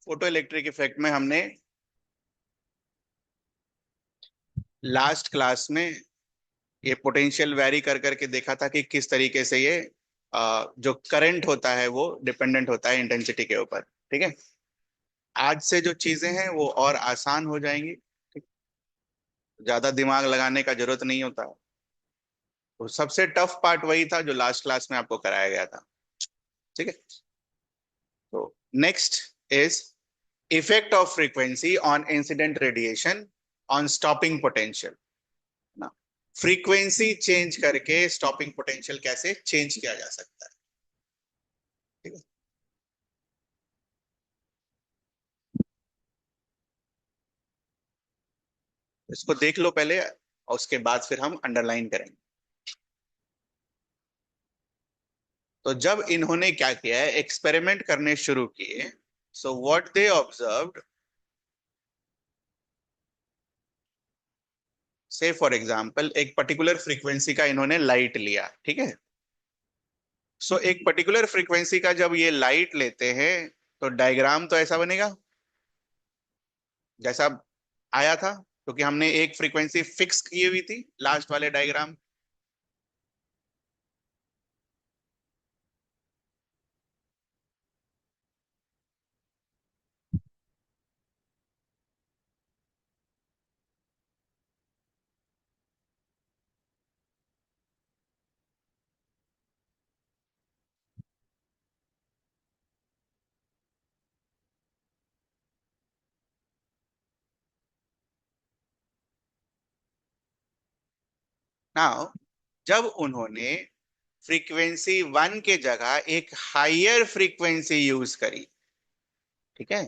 Photo electric effect में हमने last class में ये पोटेंशियल वैरी कर करके देखा था कि किस तरीके से ये जो करंट होता है वो डिपेंडेंट होता है इंटेंसिटी के ऊपर। ठीक है। आज से जो चीजें हैं वो और आसान हो जाएंगी। ठीक। ज्यादा दिमाग लगाने का जरूरत नहीं होता। तो सबसे टफ पार्ट वही था जो लास्ट क्लास में आपको कराया गया था। ठीक है। तो next is effect of frequency on incident radiation on stopping potential ना। फ्रीक्वेंसी चेंज करके स्टॉपिंग पोटेंशियल कैसे चेंज किया जा सकता है। ठीक है। इसको देख लो पहले और उसके बाद फिर हम अंडरलाइन करेंगे। तो जब इन्होंने क्या किया है, एक्सपेरिमेंट करने शुरू किए। सो व्हाट दे ऑब्जर्व्ड, से फॉर एग्जांपल एक पर्टिकुलर फ्रीक्वेंसी का इन्होंने लाइट लिया। ठीक है। सो एक पर्टिकुलर फ्रीक्वेंसी का जब ये लाइट लेते हैं तो डायग्राम तो ऐसा बनेगा जैसा आया था, क्योंकि हमने एक फ्रीक्वेंसी फिक्स की हुई थी लास्ट वाले डायग्राम। नाउ जब उन्होंने फ्रीक्वेंसी वन के जगह एक हायर फ्रीक्वेंसी यूज करी। ठीक है।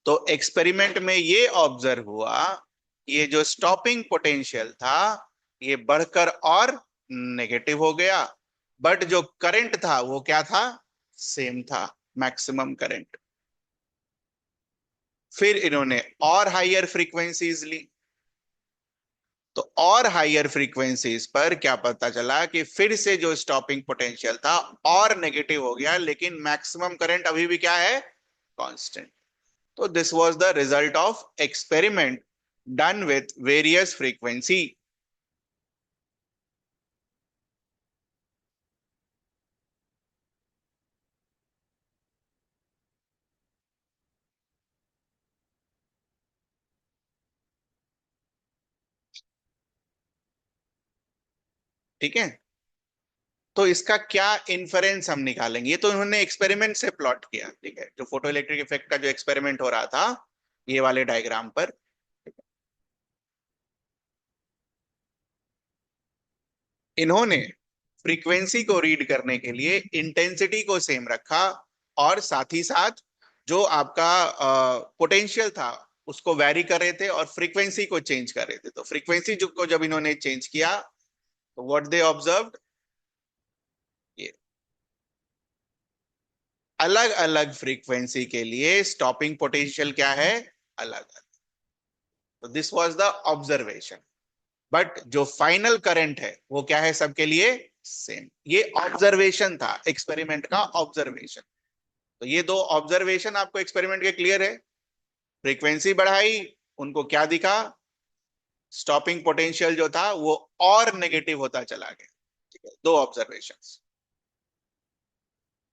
तो एक्सपेरिमेंट में ये ऑब्जर्व हुआ, ये जो स्टॉपिंग पोटेंशियल था ये बढ़कर और नेगेटिव हो गया। बट जो करंट था वो क्या था, सेम था, मैक्सिमम करंट। फिर इन्होंने और हायर फ्रीक्वेंसीज ली। तो और हायर फ्रीक्वेंसीज पर क्या पता चला कि फिर से जो स्टॉपिंग पोटेंशियल था और नेगेटिव हो गया, लेकिन मैक्सिमम करंट अभी भी क्या है, कांस्टेंट। तो this was the result of experiment done with various frequency. ठीक है। तो इसका क्या इन्फरेंस हम निकालेंगे, ये तो उन्होंने एक्सपेरिमेंट से प्लॉट किया। ठीक है। जो फोटो इलेक्ट्रिक इफेक्ट का जो एक्सपेरिमेंट हो रहा था ये वाले डायग्राम पर, इन्होंने फ्रीक्वेंसी को रीड करने के लिए इंटेंसिटी को सेम रखा और साथ ही साथ जो आपका पोटेंशियल था उसको वैरी कर रहे थे और फ्रीक्वेंसी को चेंज कर रहे थे। तो फ्रीक्वेंसी जो को जब इन्होंने चेंज किया तो व्हाट दे ऑब्जर्व्ड, ये अलग अलग फ्रीक्वेंसी के लिए स्टॉपिंग पोटेंशियल क्या है, अलग अलग। तो this was the observation. But जो फाइनल करंट है वो क्या है सबके लिए, सेम। ये ऑब्जर्वेशन था, एक्सपेरिमेंट का ऑब्जर्वेशन। तो ये दो ऑब्जर्वेशन आपको एक्सपेरिमेंट के क्लियर है। फ्रीक्वेंसी बढ़ाई, उनको क्या दिखा, स्टॉपिंग पोटेंशियल जो था वो और नेगेटिव होता चला गया। ठीक है। दो ऑब्जर्वेशंस।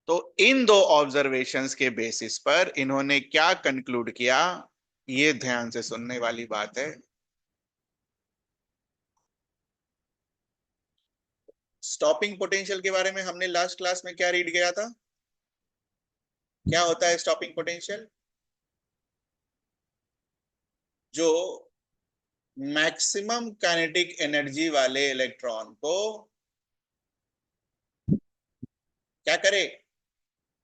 तो इन दो ऑब्जर्वेशंस के बेसिस पर इन्होंने क्या कंक्लूड किया, ये ध्यान से सुनने वाली बात है। स्टॉपिंग पोटेंशियल के बारे में हमने लास्ट क्लास में क्या रीड किया था, क्या होता है स्टॉपिंग पोटेंशियल, जो मैक्सिमम काइनेटिक एनर्जी वाले इलेक्ट्रॉन को क्या करे,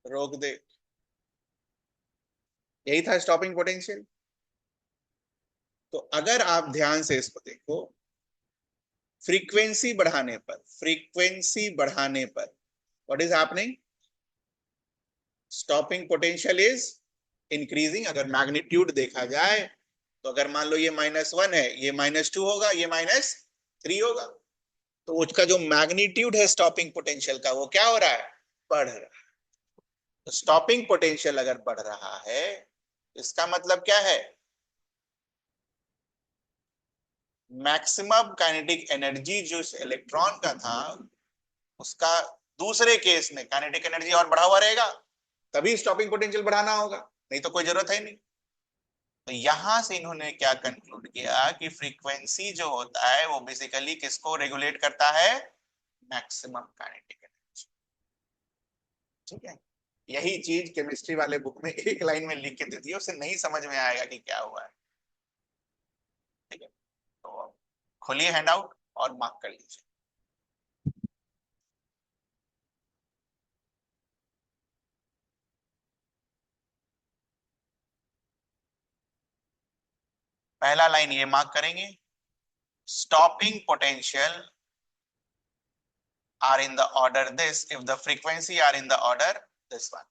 रोक दे। यही था स्टॉपिंग पोटेंशियल। तो अगर आप ध्यान से इसको देखो, फ्रीक्वेंसी बढ़ाने पर what is happening, stopping potential is increasing. अगर मैग्नीट्यूड देखा जाए तो अगर मान लो ये -1 है, ये -2 होगा, ये -3 होगा। तो उसका जो मैग्नीट्यूड है स्टॉपिंग पोटेंशियल का वो क्या हो रहा है, बढ़ रहा है। तो स्टॉपिंग पोटेंशियल अगर बढ़ रहा है इसका मतलब क्या है, मैक्सिमम काइनेटिक एनर्जी जो इस इलेक्ट्रॉन का था, उसका दूसरे केस में काइनेटिक एनर्जी और बढ़ा हुआ रहेगा, तभी स्टॉपिंग पोटेंशियल बढ़ाना होगा, नहीं तो कोई जरूरत है नहीं। तो यहां से इन्होंने क्या कंक्लूड किया कि फ्रीक्वेंसी जो होता है वो बेसिकली किसको रेगुलेट करता है, मैक्सिमम काइनेटिक एनर्जी। ठीक है, यही चीज केमिस्ट्री वाले बुक में एक लाइन में लिख के दे दी है, उसे नहीं समझ में आएगा कि क्या हुआ है। ठीक है, तो खोलिए हैंड आउट और मार्क कर लीजिए। पहला लाइन ये मार्क करेंगे, stopping potential are in the order this if the frequency are in the order this one.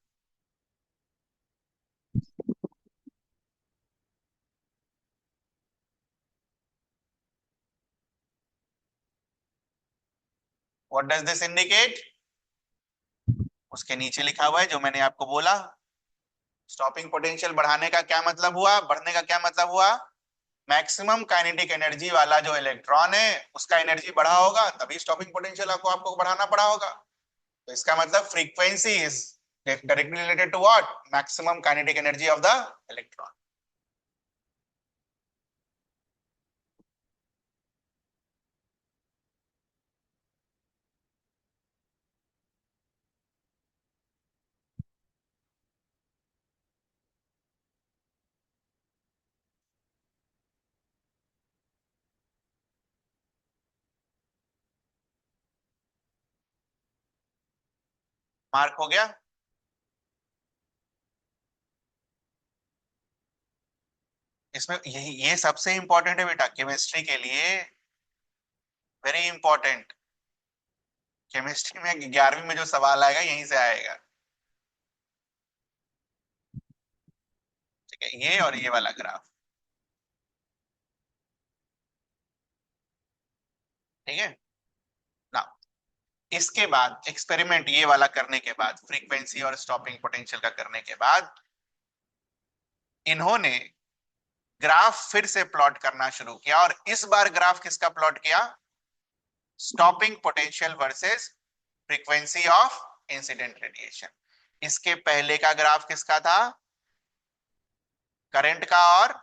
What does this indicate? उसके नीचे लिखा हुआ है जो मैंने आपको बोला, स्टॉपिंग पोटेंशियल बढ़ाने का क्या मतलब हुआ, बढ़ने का क्या मतलब हुआ, मैक्सिमम काइनेटिक एनर्जी वाला जो इलेक्ट्रॉन है उसका एनर्जी बढ़ा होगा, तभी स्टॉपिंग पोटेंशियल आपको आपको बढ़ाना पड़ा होगा। तो इसका मतलब frequency is directly related to what, maximum kinetic energy of the electron. Mark हो गया। इसमें ये सबसे इंपॉर्टेंट है बेटा केमिस्ट्री के लिए, वेरी इंपॉर्टेंट। केमिस्ट्री में 11वीं में जो सवाल आएगा यहीं से आएगा। ठीक है, ये और ये वाला ग्राफ। ठीक है ना, इसके बाद एक्सपेरिमेंट ये वाला करने के बाद, फ्रीक्वेंसी और स्टॉपिंग पोटेंशियल का करने के बाद, इन्होंने ग्राफ फिर से प्लॉट करना शुरू किया, और इस बार ग्राफ किसका प्लॉट किया, stopping potential versus frequency of incident radiation. इसके पहले का ग्राफ किसका था, करंट का और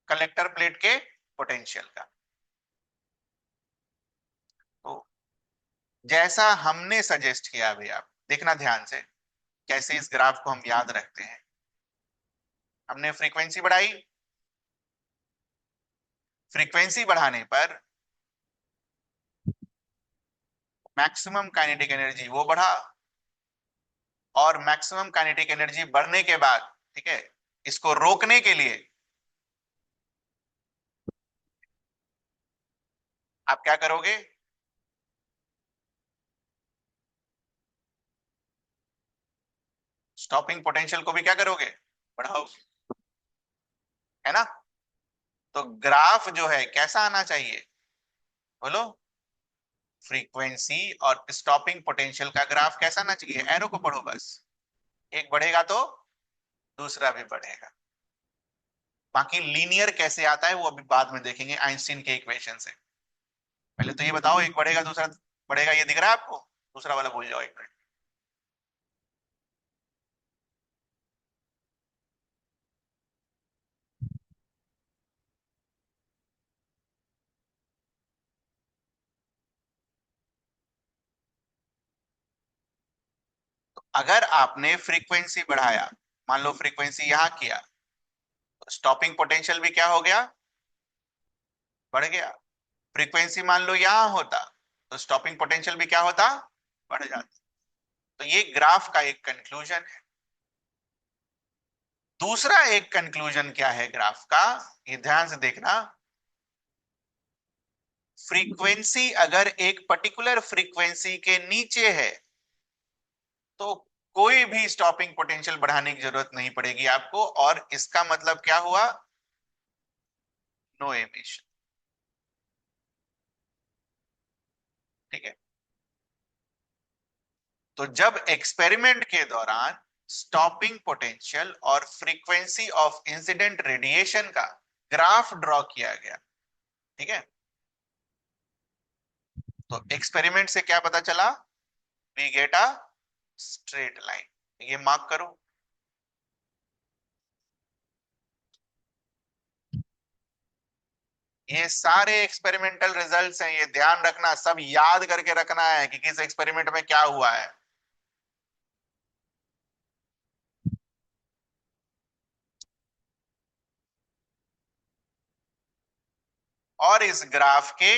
कलेक्टर प्लेट के पोटेंशियल का। तो जैसा हमने सजेस्ट किया, अभी आप देखना ध्यान से कैसे इस ग्राफ को हम याद रखते हैं। हमने फ्रीक्वेंसी बढ़ाई, फ्रीक्वेंसी बढ़ाने पर मैक्सिमम काइनेटिक एनर्जी वो बढ़ा, और मैक्सिमम काइनेटिक एनर्जी बढ़ने के बाद, ठीक है, इसको रोकने के लिए आप क्या करोगे, स्टॉपिंग पोटेंशियल को भी क्या करोगे, बढ़ाओ, है ना। तो ग्राफ जो है कैसा आना चाहिए, बोलो, फ्रीक्वेंसी और स्टॉपिंग पोटेंशियल का ग्राफ कैसा आना चाहिए, एरो को पढ़ो बस, एक बढ़ेगा तो दूसरा भी बढ़ेगा। बाकी लीनियर कैसे आता है वो अभी बाद में देखेंगे आइंस्टीन के इक्वेशन से। पहले तो ये बताओ, एक बढ़ेगा दूसरा बढ़ेगा, ये दिख रहा है आपको, दूसरा वाला भूल जाओ एक मिनट। अगर आपने फ्रीक्वेंसी बढ़ाया, मान लो फ्रीक्वेंसी यहां किया, तो स्टॉपिंग पोटेंशियल भी क्या हो गया, बढ़ गया। फ्रीक्वेंसी मान लो यहां होता, तो स्टॉपिंग पोटेंशियल भी क्या होता, बढ़ जाता। तो ये ग्राफ का एक कंक्लूजन है। दूसरा एक कंक्लूजन क्या है ग्राफ का, ये ध्यान से देखना, फ्रीक्वेंसी अगर एक पर्टिकुलर फ्रीक्वेंसी के नीचे है तो कोई भी स्टॉपिंग पोटेंशियल बढ़ाने की जरूरत नहीं पड़ेगी आपको, और इसका मतलब क्या हुआ, नो एमिशन। ठीक है, तो जब एक्सपेरिमेंट के दौरान स्टॉपिंग पोटेंशियल और फ्रीक्वेंसी ऑफ इंसिडेंट रेडिएशन का ग्राफ ड्रॉ किया गया। ठीक है, तो एक्सपेरिमेंट से क्या पता चला? We get a straight line. ये मार्क करो। ये सारे एक्सपेरिमेंटल रिजल्ट्स हैं, ये ध्यान रखना, सब याद करके रखना है कि किस एक्सपेरिमेंट में क्या हुआ है। और इस ग्राफ के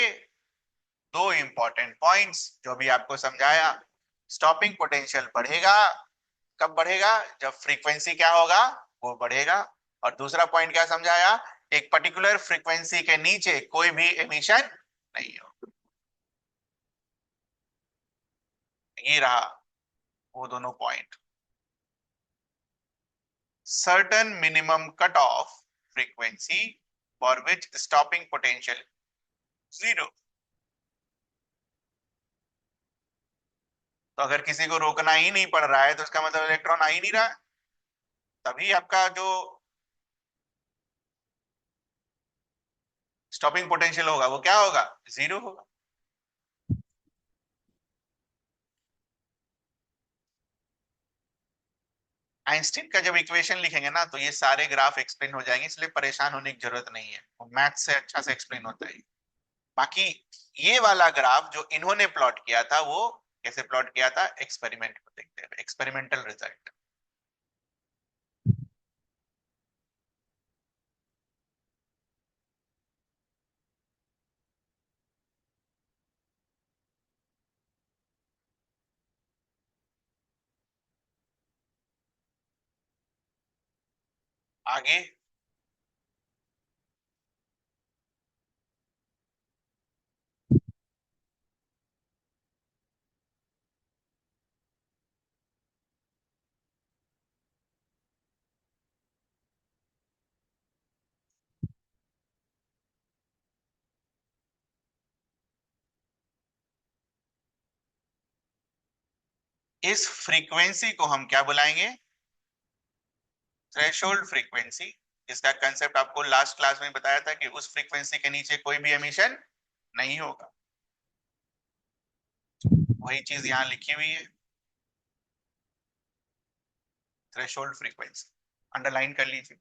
दो इंपॉर्टेंट पॉइंट्स जो भी आपको समझाया, स्टॉपिंग पोटेंशियल बढ़ेगा। कब बढ़ेगा? जब फ्रीक्वेंसी क्या होगा, वो बढ़ेगा। और दूसरा पॉइंट क्या समझाया? एक पर्टिकुलर फ्रीक्वेंसी के नीचे कोई भी एमिशन नहीं हो। ये रहा वो दोनों point. Certain minimum cut off frequency for which stopping potential zero. तो अगर किसी को रोकना ही नहीं पड़ रहा है तो इसका मतलब इलेक्ट्रॉन आ ही नहीं रहा है, तभी आपका जो स्टॉपिंग पोटेंशियल होगा वो क्या होगा? जीरो होगा। आइंस्टीन का जब इक्वेशन लिखेंगे ना तो ये सारे ग्राफ एक्सप्लेन हो जाएंगे, इसलिए परेशान होने की जरूरत नहीं है, वो मैथ से अच्छा से एक्सप्लेन होता है। बाकी ये वाला ग्राफ जो इन्होंने प्लॉट किया था वो कैसे प्लॉट किया था, एक्सपेरिमेंट को देखते हैं, एक्सपेरिमेंटल रिजल्ट। आगे इस फ्रीक्वेंसी को हम क्या बुलाएंगे? Threshold frequency. इसका कंसेप्ट आपको लास्ट क्लास में बताया था कि उस फ्रीक्वेंसी के नीचे कोई भी एमिशन नहीं होगा। वही चीज यहाँ लिखी हुई है, थ्रेशोल्ड फ्रीक्वेंसी, अंडरलाइन कर लीजिए।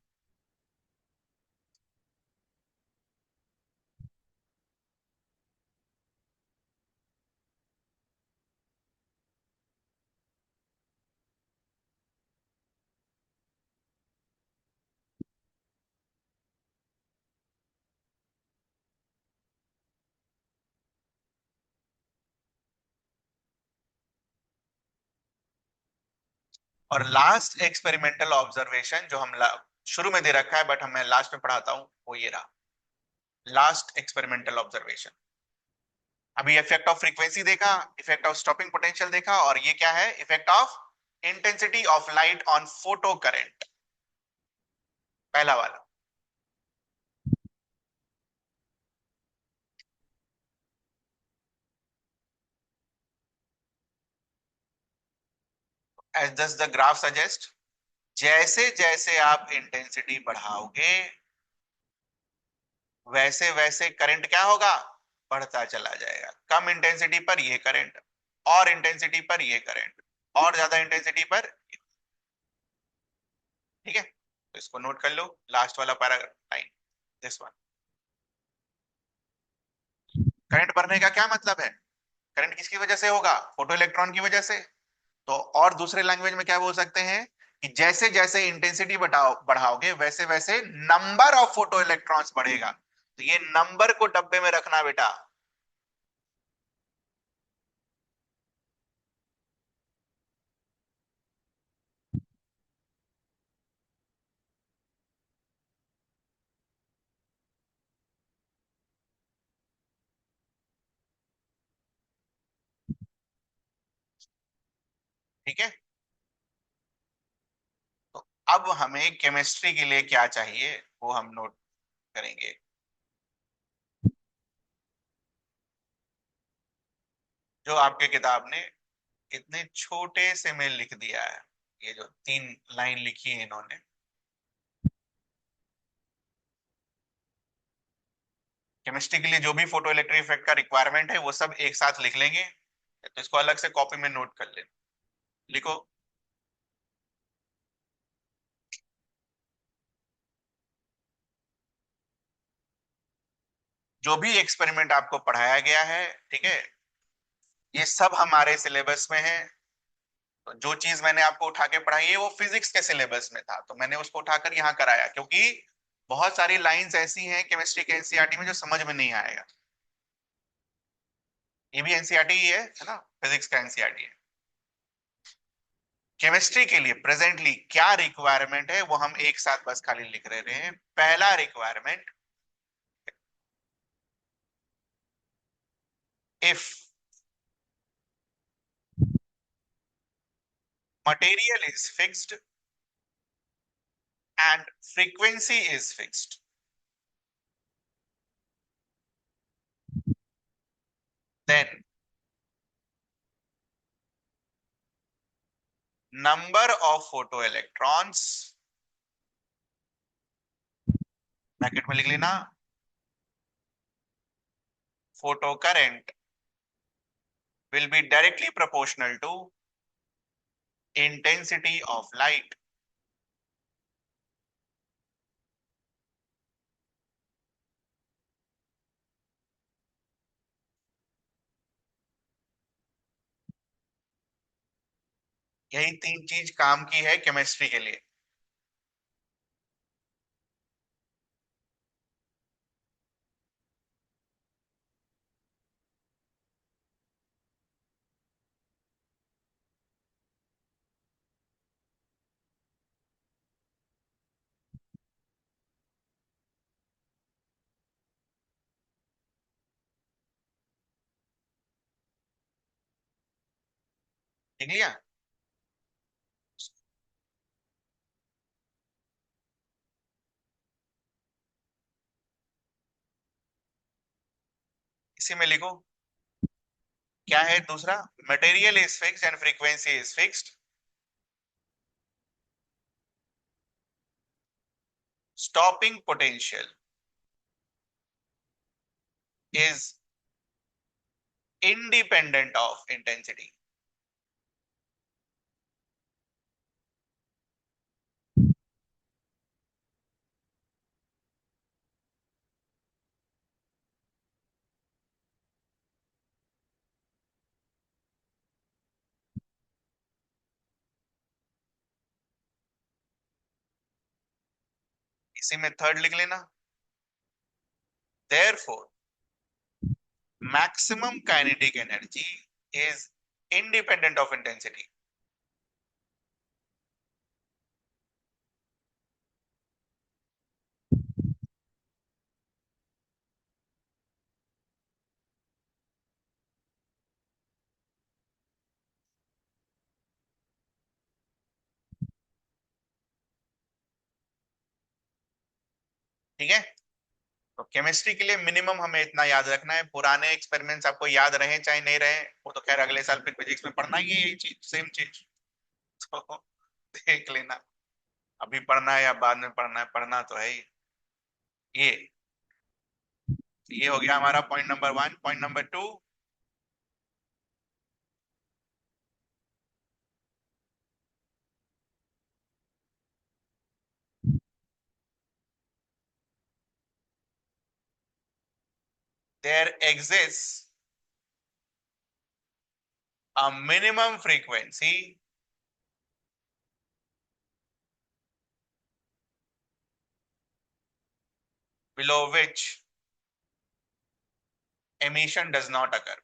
और लास्ट एक्सपेरिमेंटल ऑब्जर्वेशन जो हम शुरू में दे रखा है बट मैं लास्ट में पढ़ाता हूं, वो ये रहा लास्ट एक्सपेरिमेंटल ऑब्जर्वेशन। अभी इफेक्ट ऑफ फ्रीक्वेंसी देखा, इफेक्ट ऑफ स्टॉपिंग पोटेंशियल देखा, और ये क्या है? Effect of intensity of light on photo current, पहला वाला। एज दस द ग्राफ सजेस्ट, जैसे जैसे आप इंटेंसिटी बढ़ाओगे वैसे वैसे करंट क्या होगा? बढ़ता चला जाएगा। कम इंटेंसिटी पर ये करंट, और इंटेंसिटी पर ये करंट, और ज्यादा इंटेंसिटी पर। ठीक है, तो इसको नोट कर लो, लास्ट वाला paragraph line, this one. Current बढ़ने का क्या मतलब है? करंट किसकी वजह से होगा? फोटो इलेक्ट्रॉन की वजह से। तो और दूसरे लैंग्वेज में क्या बोल सकते हैं कि जैसे जैसे इंटेंसिटी बढ़ाओगे वैसे वैसे नंबर ऑफ फोटो इलेक्ट्रॉन्स बढ़ेगा। तो ये नंबर को डब्बे में रखना बेटा। ठीक है, तो अब हमें केमिस्ट्री के लिए क्या चाहिए वो हम नोट करेंगे। जो आपके किताब ने इतने छोटे से में लिख दिया है, ये जो 3 लाइन लिखी है इन्होंने, केमिस्ट्री के लिए जो भी फोटो इलेक्ट्रिक इफेक्ट का रिक्वायरमेंट है वो सब एक साथ लिख लेंगे, तो इसको अलग से कॉपी में नोट कर लेना। लिखो। जो भी एक्सपेरिमेंट आपको पढ़ाया गया है, ठीक है, ये सब हमारे सिलेबस में है। तो जो चीज मैंने आपको उठा के पढ़ाई है वो फिजिक्स के सिलेबस में था, तो मैंने उसको उठाकर यहाँ कराया, क्योंकि बहुत सारी लाइंस ऐसी हैं केमिस्ट्री के एनसीईआरटी में जो समझ में नहीं आएगा। ये भी एनसीईआरटी ही है ना, फिजिक्स का एनसीईआरटी है। केमिस्ट्री के लिए प्रेजेंटली क्या रिक्वायरमेंट है वो हम एक साथ बस खाली लिख रहे हैं। पहला requirement, if material is fixed and frequency is fixed, then number of photoelectrons, bracket में लिख लेना, photo current will be directly proportional to intensity of light। यही 3 चीज काम की है केमिस्ट्री के लिए। ठीक लिया? इसी में लिखो क्या है दूसरा, material is fixed and frequency is fixed, stopping potential is independent of intensity. इसी में थर्ड लिख लेना, therefore maximum kinetic energy is independent of intensity। ठीक है, तो केमिस्ट्री के लिए मिनिमम हमें इतना याद रखना है। पुराने एक्सपेरिमेंट्स आपको याद रहे चाहे नहीं रहे, वो तो खैर अगले साल फिर फिजिक्स में पढ़ना ही है, यही चीज सेम चीज। तो देख लेना, अभी पढ़ना है या बाद में पढ़ना है, पढ़ना तो है ही। ये हो गया हमारा point number 1। Point number 2, there exist a minimum frequency below which emission does not occur।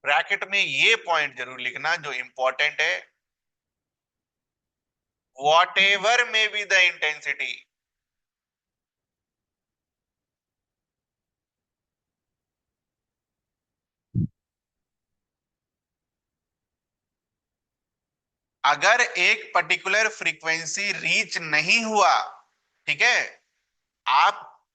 Bracket में ये पॉइंट जरूर लिखना जो इंपॉर्टेंट है, whatever may be the intensity, अगर एक पर्टिकुलर फ्रीक्वेंसी रीच नहीं हुआ, ठीक है, आप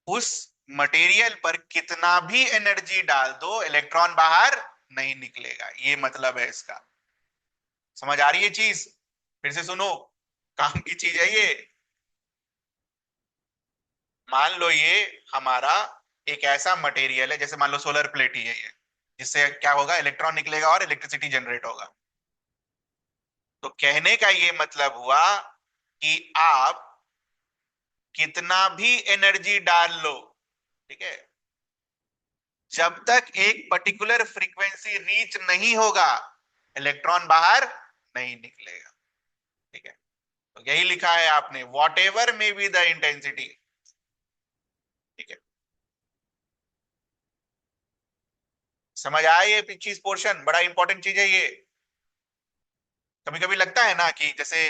उस मटेरियल पर कितना भी एनर्जी डाल दो इलेक्ट्रॉन बाहर नहीं निकलेगा, ये मतलब है इसका। समझ आ रही है चीज? फिर से सुनो, काम की चीज है ये। मान लो ये हमारा एक ऐसा मटेरियल है, जैसे मान लो सोलर प्लेट ही है ये, जिससे क्या होगा, इलेक्ट्रॉन निकलेगा और इलेक्ट्रिसिटी जनरेट होगा। तो कहने का ये मतलब हुआ कि आप कितना भी एनर्जी डाल लो, ठीक है, जब तक एक पर्टिकुलर फ्रीक्वेंसी रीच नहीं होगा इलेक्ट्रॉन बाहर नहीं निकलेगा। ठीक है, तो यही लिखा है आपने, what ever may be the intensity. ठीक है, समझ आया ये चीज, पोर्शन बड़ा इंपॉर्टेंट चीज है ये। कभी कभी लगता है ना कि जैसे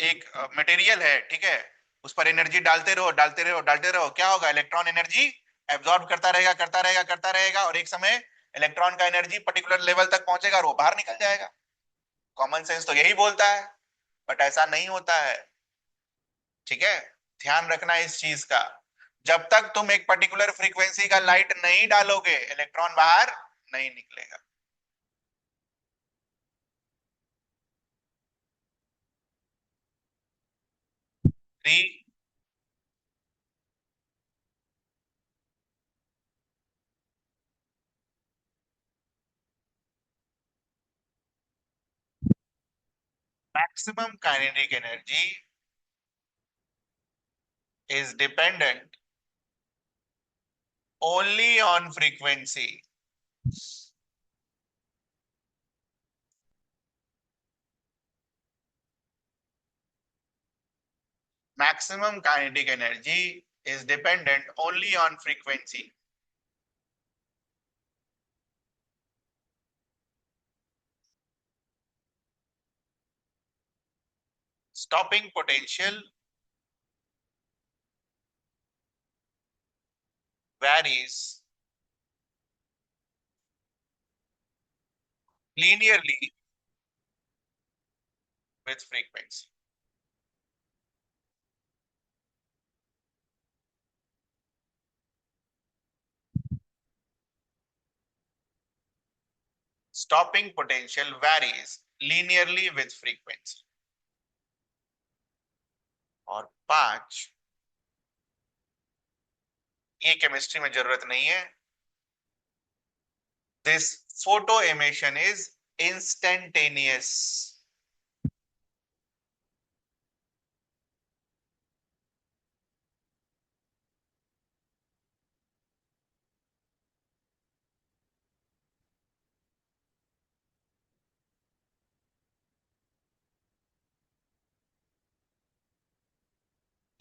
एक मटेरियल है, ठीक है, उस पर एनर्जी डालते रहो डालते रहो डालते रहो, क्या होगा, इलेक्ट्रॉन एनर्जी एब्जॉर्ब करता रहेगा करता रहेगा करता रहेगा, और एक समय इलेक्ट्रॉन का एनर्जी पर्टिकुलर लेवल तक पहुंचेगा और वो बाहर निकल जाएगा। कॉमन सेंस तो यही बोलता है, बट ऐसा नहीं होता है। ठीक है, ध्यान रखना इस चीज का। जब तक तुम एक पर्टिकुलर फ्रीक्वेंसी का लाइट नहीं डालोगे इलेक्ट्रॉन बाहर नहीं निकलेगा। Three, maximum kinetic energy is dependent only on frequency. Maximum kinetic energy is dependent only on frequency. Stopping potential varies linearly with frequency. Stopping potential varies linearly with frequency. और पांच, ये chemistry में जरूरत नहीं है। This photo emission is instantaneous.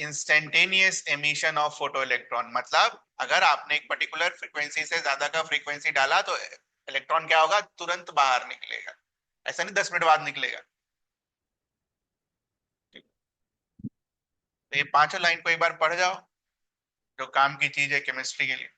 Instantaneous emission of photo electron मतलब, अगर आपने एक पर्टिकुलर फ्रीक्वेंसी से ज्यादा का फ्रीक्वेंसी डाला तो इलेक्ट्रॉन क्या होगा, तुरंत बाहर निकलेगा। ऐसा नहीं 10 मिनट बाद निकलेगा। तो ये पांचों लाइन को एक बार पढ़ जाओ, जो काम की चीज है केमिस्ट्री के लिए।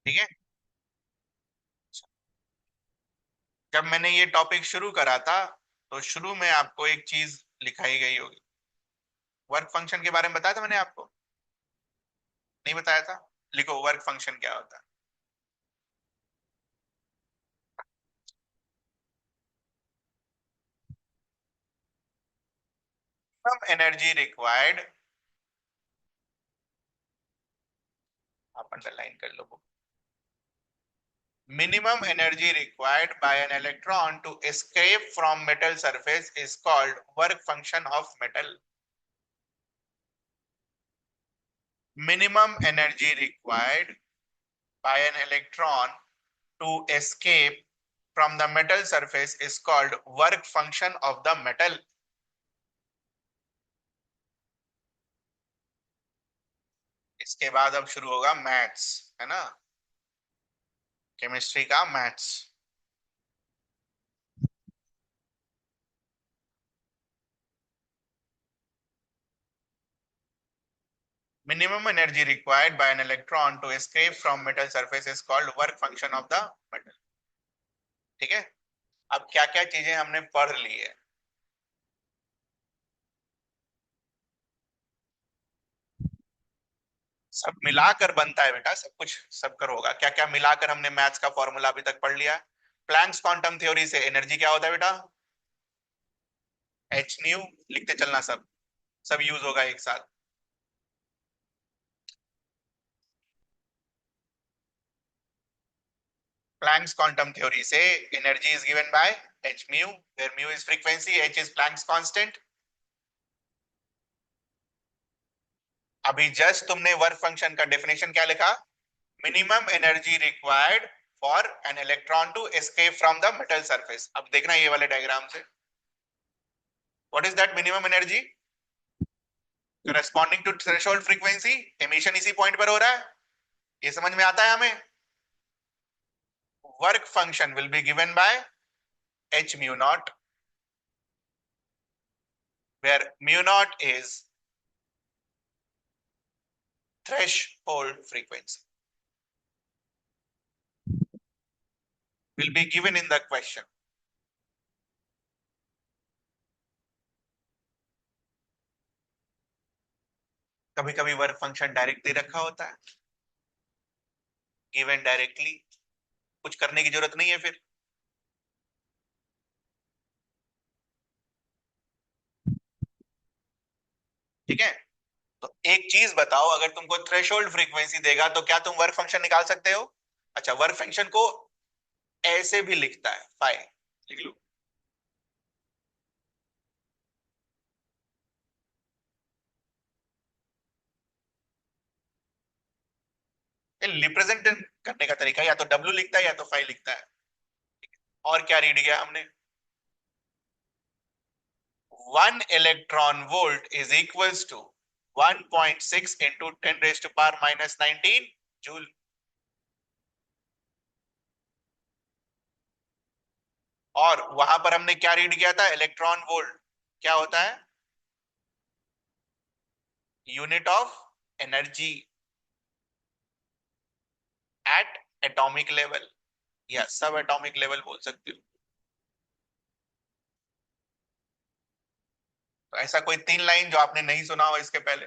ठीक है, जब मैंने ये टॉपिक शुरू करा था तो शुरू में आपको एक चीज लिखाई गई होगी। वर्क फंक्शन के बारे में बताया था मैंने आपको, नहीं बताया था? लिखो वर्क फंक्शन क्या होता है। मिनिमम एनर्जी रिक्वायर्ड, आप अंडरलाइन कर लो। Minimum energy required by an electron to escape from metal surface is called work function of metal. Minimum energy required by an electron to escape from the metal surface is called work function of the metal. इसके बाद अब शुरू होगा maths, है ना, chemistry का maths. Minimum energy required by an electron to escape from metal surface is called work function of the metal. ठीक है, अब क्या क्या चीजें हमने पढ़ ली है। सब मिलाकर बनता है बेटा, सब कुछ सब कर होगा। क्या क्या मिलाकर हमने मैथ्स का फॉर्मूला अभी तक पढ़ लिया। प्लैंक्स क्वांटम थ्योरी से एनर्जी क्या होता है बेटा? H nu. लिखते चलना, सब सब यूज होगा एक साथ। प्लैंक्स क्वांटम थ्योरी से energy is given by h mu, where mu is frequency, h is Planck's constant. अभी जस्ट तुमने वर्क फंक्शन का डेफिनेशन क्या लिखा? Minimum energy required for an electron to escape from the metal surface. अब देखना ये वाले डायग्राम से, what is that minimum energy corresponding to threshold frequency? Emission इसी पॉइंट पर हो रहा है, ये समझ में आता है हमें। Work function will be given by h mu naught, where mu naught is threshold frequency, will be given in the question. कभी कभी वर्क फंक्शन डायरेक्ट दे रखा होता है, गिवन डायरेक्टली, कुछ करने की जरूरत नहीं है फिर। ठीक है, तो एक चीज बताओ, अगर तुमको थ्रेशोल्ड फ्रीक्वेंसी देगा तो क्या तुम वर्क फंक्शन निकाल सकते हो? अच्छा, वर्क फंक्शन को ऐसे भी लिखता है, फाइ, लिख लो। रिप्रेजेंट करने का तरीका या तो डब्ल्यू लिखता है या तो फाइ लिखता है। और क्या रीड किया हमने? 1 electron volt is equals to 1.6 into 10 raised to power minus 19 joule. और वहां पर हमने क्या रीड किया था? इलेक्ट्रॉन वोल्ट क्या होता है? Unit of energy at atomic level या सब एटॉमिक लेवल बोल सकते हो। तो ऐसा कोई 3 लाइन जो आपने नहीं सुना हो इसके पहले।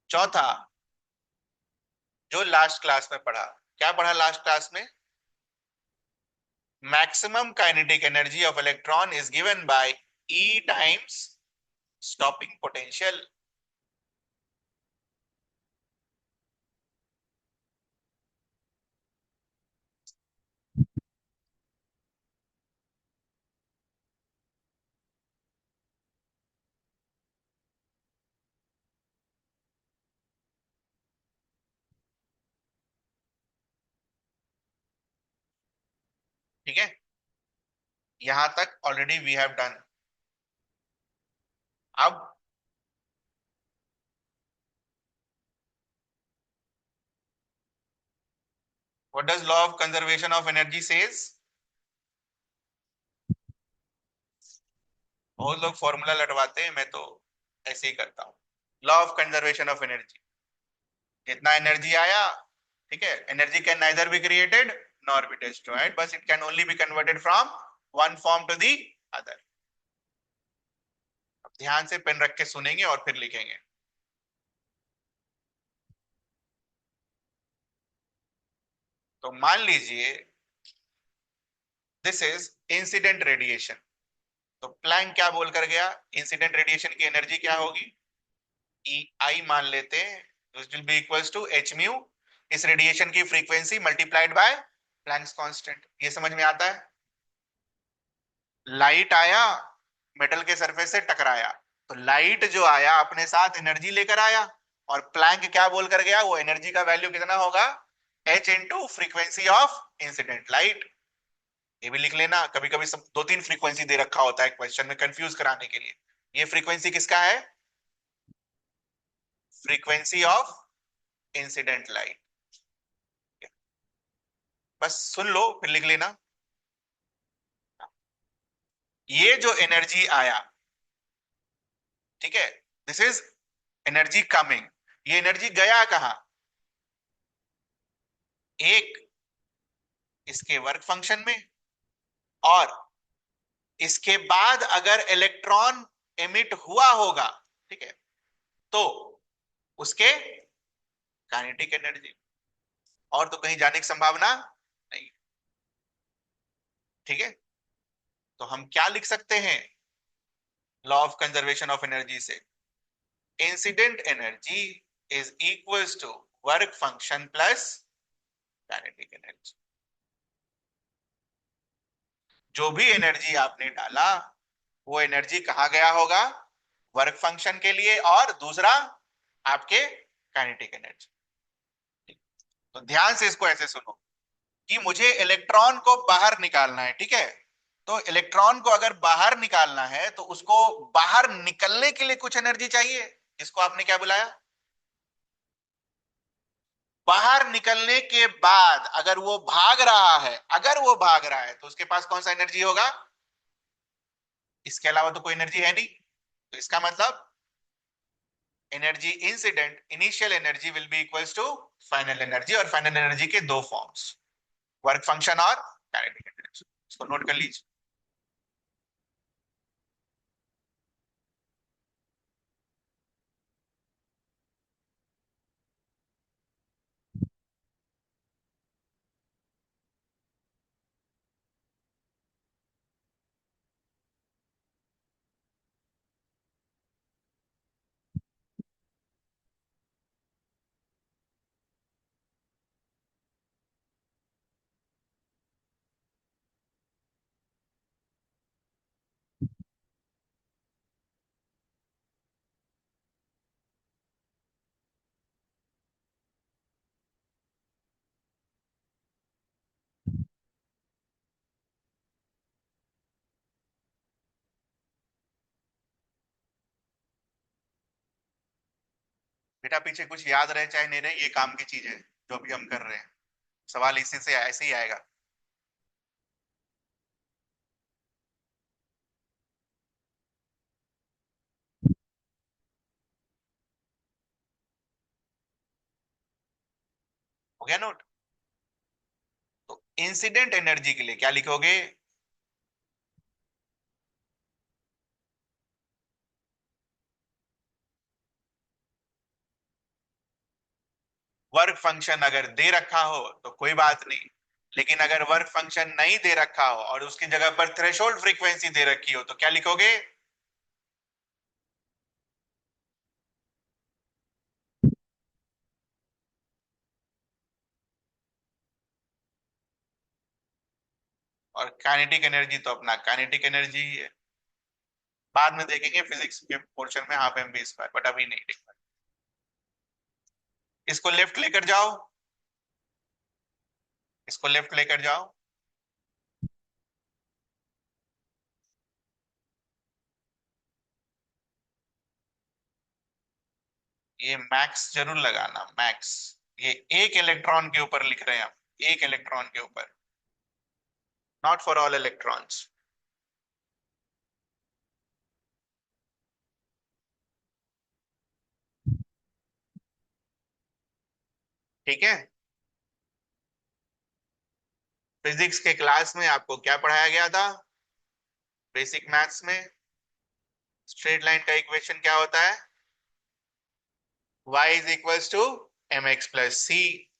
चौथा, जो लास्ट क्लास में पढ़ा, क्या पढ़ा लास्ट क्लास में? Maximum kinetic energy of electron is given bye E times stopping potential. ठीक है, यहां तक ऑलरेडी वी हैव डन। अब what does law of conservation of energy says? बहुत लोग फॉर्मूला लटवाते हैं, मैं तो ऐसे ही करता हूँ। Law of conservation of energy, जितना एनर्जी आया, ठीक है, energy can neither be created nor be destroyed, बस it can only be converted from one form to the other. अब ध्यान से पेन रख के सुनेंगे और फिर लिखेंगे। तो मान लीजिए दिस इज इंसिडेंट रेडिएशन। तो प्लैंक क्या बोलकर गया, इंसिडेंट रेडिएशन की एनर्जी क्या होगी, ई आई मान लेते हैं, which will be equals to h mu, इस रेडिएशन की frequency multiplied by Planck's constant. ये समझ में आता है? लाइट आया, मेटल के सरफेस से टकराया, तो लाइट जो आया अपने साथ एनर्जी लेकर आया, और प्लैंक क्या बोलकर गया, वो एनर्जी का वैल्यू कितना होगा, h into frequency of incident light. ये भी लिख लेना, कभी कभी सब दो तीन फ्रीक्वेंसी दे रखा होता है क्वेश्चन में कंफ्यूज कराने के लिए। ये फ्रीक्वेंसी किसका है, फ्रीक्वेंसी ऑफ इंसिडेंट लाइट। बस सुन लो फिर लिख लेना। ये जो एनर्जी आया, ठीक है, दिस इज एनर्जी कमिंग। ये एनर्जी गया कहां, एक इसके वर्क फंक्शन में, और इसके बाद अगर इलेक्ट्रॉन एमिट हुआ होगा, ठीक है, तो उसके काइनेटिक एनर्जी, और तो कहीं जाने की संभावना नहीं। ठीक है, तो हम क्या लिख सकते हैं law of conservation of energy से, incident energy is equals to work function plus kinetic energy. जो भी एनर्जी आपने डाला वो एनर्जी कहाँ गया होगा, वर्क फंक्शन के लिए, और दूसरा आपके काइनेटिक एनर्जी। तो ध्यान से इसको ऐसे सुनो कि मुझे इलेक्ट्रॉन को बाहर निकालना है, ठीक है, तो इलेक्ट्रॉन को अगर बाहर निकालना है तो उसको बाहर निकलने के लिए कुछ एनर्जी चाहिए, जिसको आपने क्या बुलाया, बाहर निकलने के बाद अगर वो भाग रहा है, अगर वो भाग रहा है तो उसके पास कौन सा एनर्जी होगा, इसके अलावा तो कोई एनर्जी है नहीं। तो इसका मतलब energy incident, initial energy will be equals to final energy, और फाइनल एनर्जी के दो फॉर्म्स, वर्क फंक्शन और काइनेटिक एनर्जी। इसको नोट कर लीजिए। बेटा पीछे कुछ याद रहे चाहे नहीं रहे, ये काम की चीज है जो भी हम कर रहे हैं, सवाल इसी से ऐसे ही आएगा। हो गया नोट? तो इंसिडेंट एनर्जी के लिए क्या लिखोगे, वर्क फंक्शन अगर दे रखा हो तो कोई बात नहीं, लेकिन अगर वर्क फंक्शन नहीं दे रखा हो और उसकी जगह पर थ्रेशोल्ड फ्रीक्वेंसी दे रखी हो तो क्या लिखोगे, और काइनेटिक एनर्जी तो अपना काइनेटिक एनर्जी ही है। बाद में देखेंगे फिजिक्स के पोर्शन में half m v square, but अभी नहीं देखना। इसको लेफ्ट लेकर जाओ, इसको लेफ्ट लेकर जाओ, ये मैक्स जरूर लगाना, मैक्स। ये एक इलेक्ट्रॉन के ऊपर लिख रहे हैं हम, एक इलेक्ट्रॉन के ऊपर, नॉट फॉर ऑल इलेक्ट्रॉन्स। ठीक है, फिजिक्स के क्लास में आपको क्या पढ़ाया गया था? बेसिक मैथ्स में स्ट्रेट लाइन का इक्वेशन क्या होता है? y is equals to M X plus C.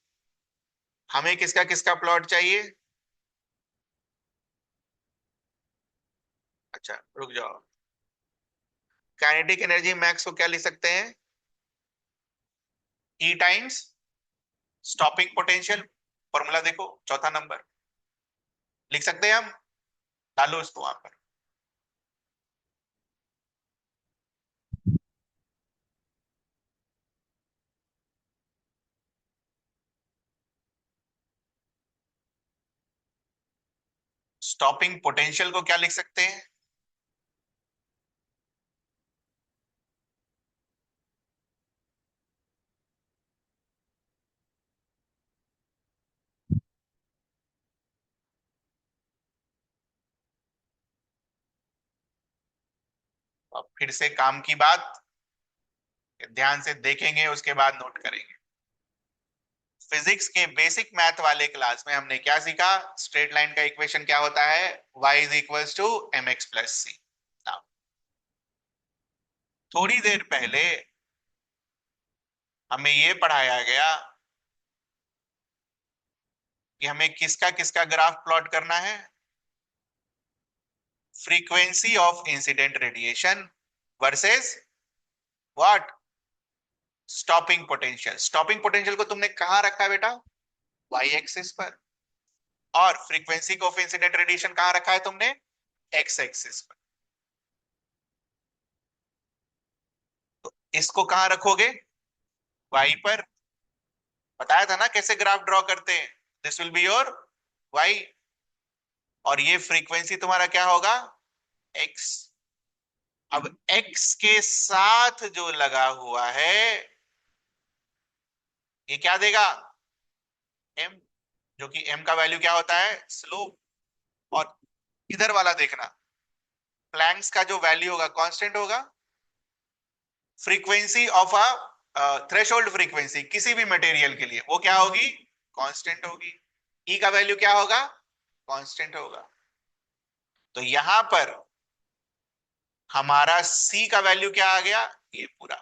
हमें किसका किसका प्लॉट चाहिए? अच्छा रुक जाओ। काइनेटिक एनर्जी मैक्स को क्या लिख सकते हैं? ई टाइम्स स्टॉपिंग पोटेंशियल। फॉर्मूला देखो चौथा नंबर, लिख सकते हैं हम। डालो इसको वहां पर। स्टॉपिंग पोटेंशियल को क्या लिख सकते हैं? अब फिर से काम की बात, ध्यान से देखेंगे उसके बाद नोट करेंगे। फिजिक्स के बेसिक मैथ वाले क्लास में हमने क्या सीखा? स्ट्रेट लाइन का इक्वेशन क्या होता है? y is equals to M X plus C. थोड़ी देर पहले हमें यह पढ़ाया गया कि हमें किसका किसका ग्राफ प्लॉट करना है? Frequency of incident radiation versus what? Stopping potential. Stopping potential को तुमने कहां रखा है बेटा? वाई एक्सिस पर। और फ्रीक्वेंसी ऑफ इंसिडेंट रेडिएशन कहां रखा है तुमने? एक्स एक्सिस पर। तो इसको कहां रखोगे? वाई पर। बताया था ना कैसे ग्राफ ड्रॉ करते हैं। This will be your y, और ये फ्रीक्वेंसी तुम्हारा क्या होगा? एक्स। अब एक्स के साथ जो लगा हुआ है ये क्या देगा? एम। जो कि एम का वैल्यू क्या होता है? स्लोप। और इधर वाला देखना, प्लैंक्स का जो वैल्यू होगा कांस्टेंट होगा। Frequency of a threshold frequency किसी भी मटेरियल के लिए वो क्या होगी? कांस्टेंट होगी। ई का वैल्यू क्या होगा? कांस्टेंट होगा। तो यहां पर हमारा सी का वैल्यू क्या आ गया? ये पूरा।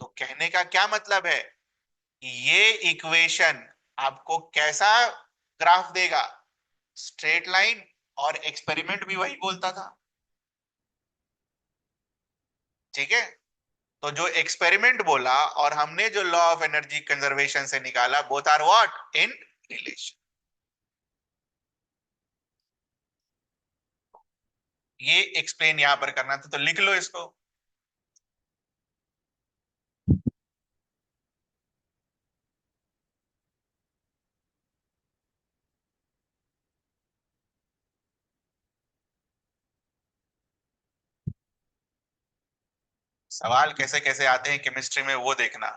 तो कहने का क्या मतलब है? ये इक्वेशन आपको कैसा ग्राफ देगा? Straight line. और एक्सपेरिमेंट भी वही बोलता था। ठीक है। तो जो एक्सपेरिमेंट बोला और हमने जो लॉ ऑफ एनर्जी कंजर्वेशन से निकाला, both are what? In relation. ये एक्सप्लेन यहां पर करना था, तो लिख लो इसको। सवाल कैसे कैसे आते हैं केमिस्ट्री में वो देखना,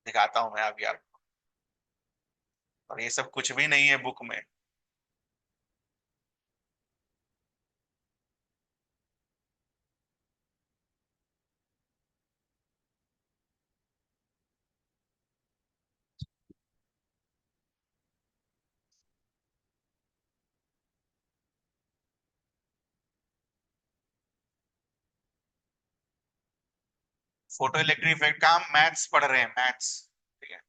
दिखाता हूं मैं अभी आपको। और ये सब कुछ भी नहीं है बुक में। फोटो इलेक्ट्रिक इफेक्ट का हम मैथ्स पढ़ रहे हैं, मैथ्स। ठीक है।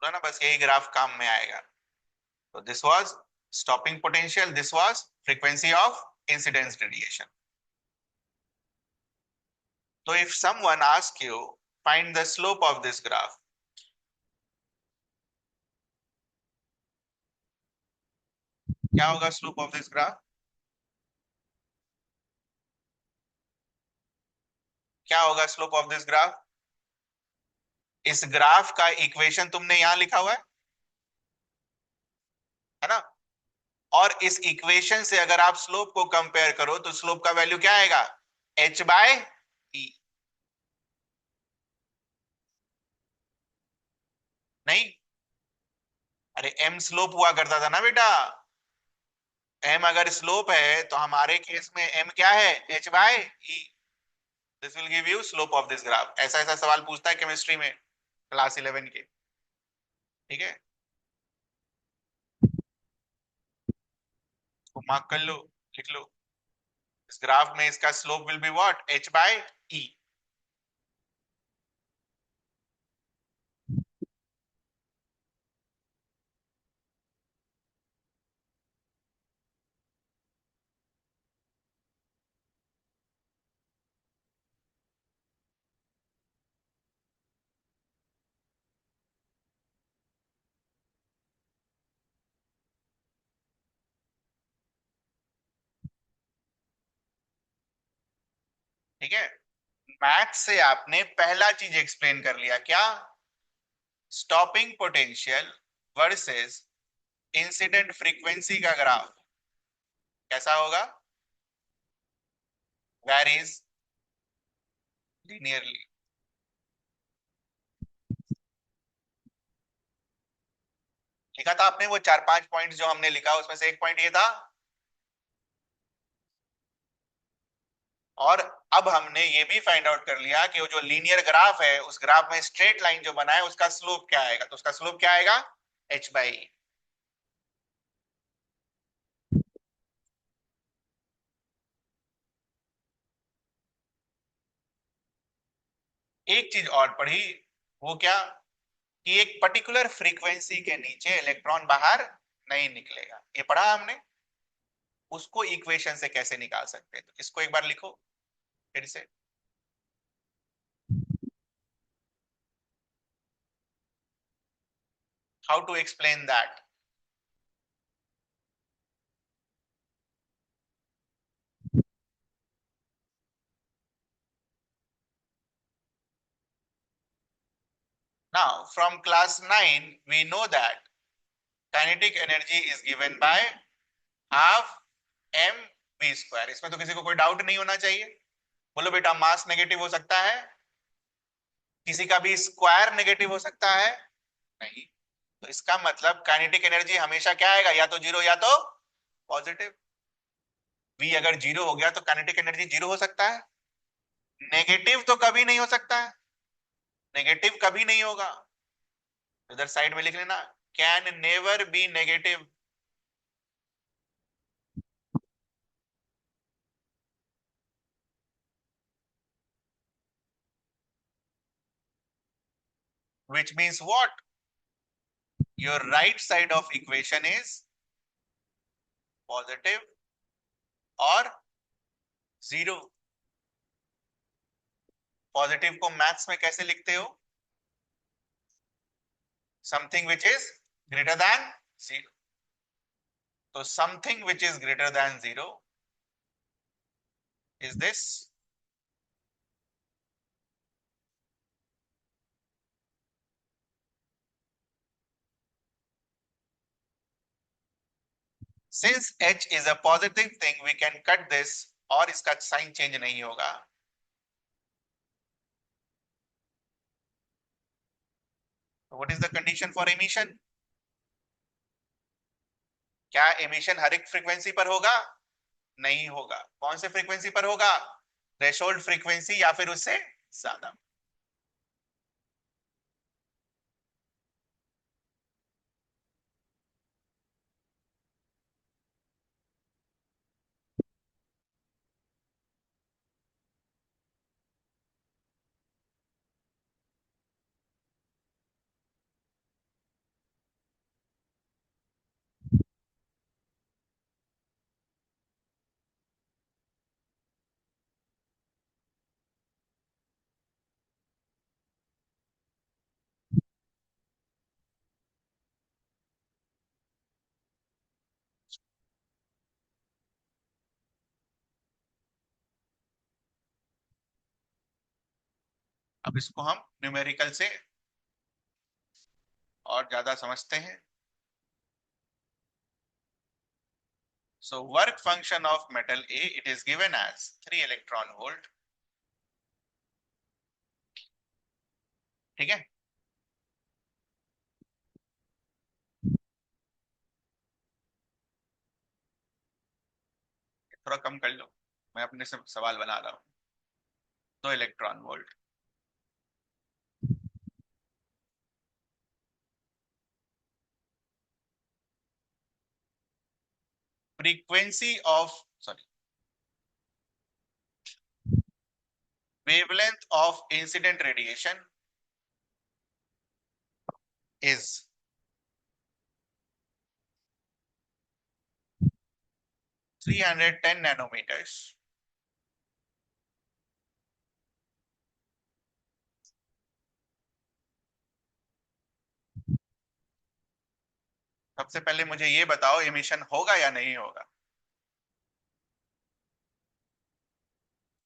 तो ना बस यही ग्राफ काम में आएगा। तो this was stopping potential, this was frequency of incidence radiation. तो if someone ask you find the slope of this graph, क्या होगा स्लोप ऑफ दिस ग्राफ? क्या होगा स्लोप ऑफ दिस ग्राफ? इस ग्राफ का इक्वेशन तुमने यहां लिखा हुआ है ना? और इस इक्वेशन से अगर आप स्लोप को कंपेयर करो तो स्लोप का वैल्यू क्या आएगा? एच बाय ई। नहीं, अरे एम स्लोप हुआ करता था ना बेटा। एम अगर स्लोप है तो हमारे केस में एम क्या है, h by e. This will give you slope of this graph. ऐसा ऐसा सवाल पूछता है केमिस्ट्री में क्लास 11 के। ठीक है, तो मार्क कर लो, लिख लो। इस ग्राफ में इसका slope will be what, H by E. ठीक है, मैथ से आपने पहला चीज एक्सप्लेन कर लिया, क्या? Stopping potential versus incident frequency का ग्राफ कैसा होगा, वैरीज लीनियरली। लिखा था आपने वो चार पांच पॉइंट्स जो हमने लिखा, उसमें से एक पॉइंट ये था। और अब हमने ये भी फाइंड आउट कर लिया कि वो जो लीनियर ग्राफ है, उस ग्राफ में स्ट्रेट लाइन जो बना है उसका स्लोप क्या आएगा, तो उसका स्लोप क्या आएगा, एच बाई ई। एक चीज और पढ़ी, वो क्या, कि एक पर्टिकुलर फ्रीक्वेंसी के नीचे इलेक्ट्रॉन बाहर नहीं निकलेगा, ये पढ़ा हमने। उसको इक्वेशन से कैसे निकाल सकते हैं, तो इसको एक बार लिखो फिर से। How to explain that? Now, from class 9, we know that kinetic energy is given by half m v square। इसमें तो किसी को कोई डाउट नहीं होना चाहिए। बोलो बेटा, मास नेगेटिव हो सकता है, किसी का भी स्क्वायर नेगेटिव हो सकता है? नहीं। तो इसका मतलब काइनेटिक एनर्जी हमेशा क्या आएगा, या तो जीरो या तो पॉजिटिव। v अगर जीरो हो गया तो काइनेटिक एनर्जी जीरो हो सकता है? नेगेटिव तो कभी नहीं हो सकता है, नेगेटिव कभी नहीं होगा। इधर साइड में लिख लेना, can never be negative. which means what, your right side of equation is positive और जीरो। पॉजिटिव को मैथ्स में कैसे लिखते हो, something which is greater than zero. तो something which is greater than zero is this. Since h is a positive thing we can cut this, और इसका sign change नहीं होगा। What is the condition for emission? क्या emission हर एक frequency पर होगा? नहीं होगा। कौन से फ्रीक्वेंसी पर होगा, थ्रेशोल्ड फ्रीक्वेंसी या फिर उससे ज्यादा। अब इसको हम न्यूमेरिकल से और ज्यादा समझते हैं। So work function of metal A, it is given as 3 electron volt। ठीक है, थोड़ा कम कर लो, मैं अपने से सवाल बना रहा हूँ। 2 electron volt. Frequency of, sorry, wavelength of incident radiation is 310 nanometers. सबसे पहले मुझे ये बताओ, एमिशन होगा या नहीं होगा?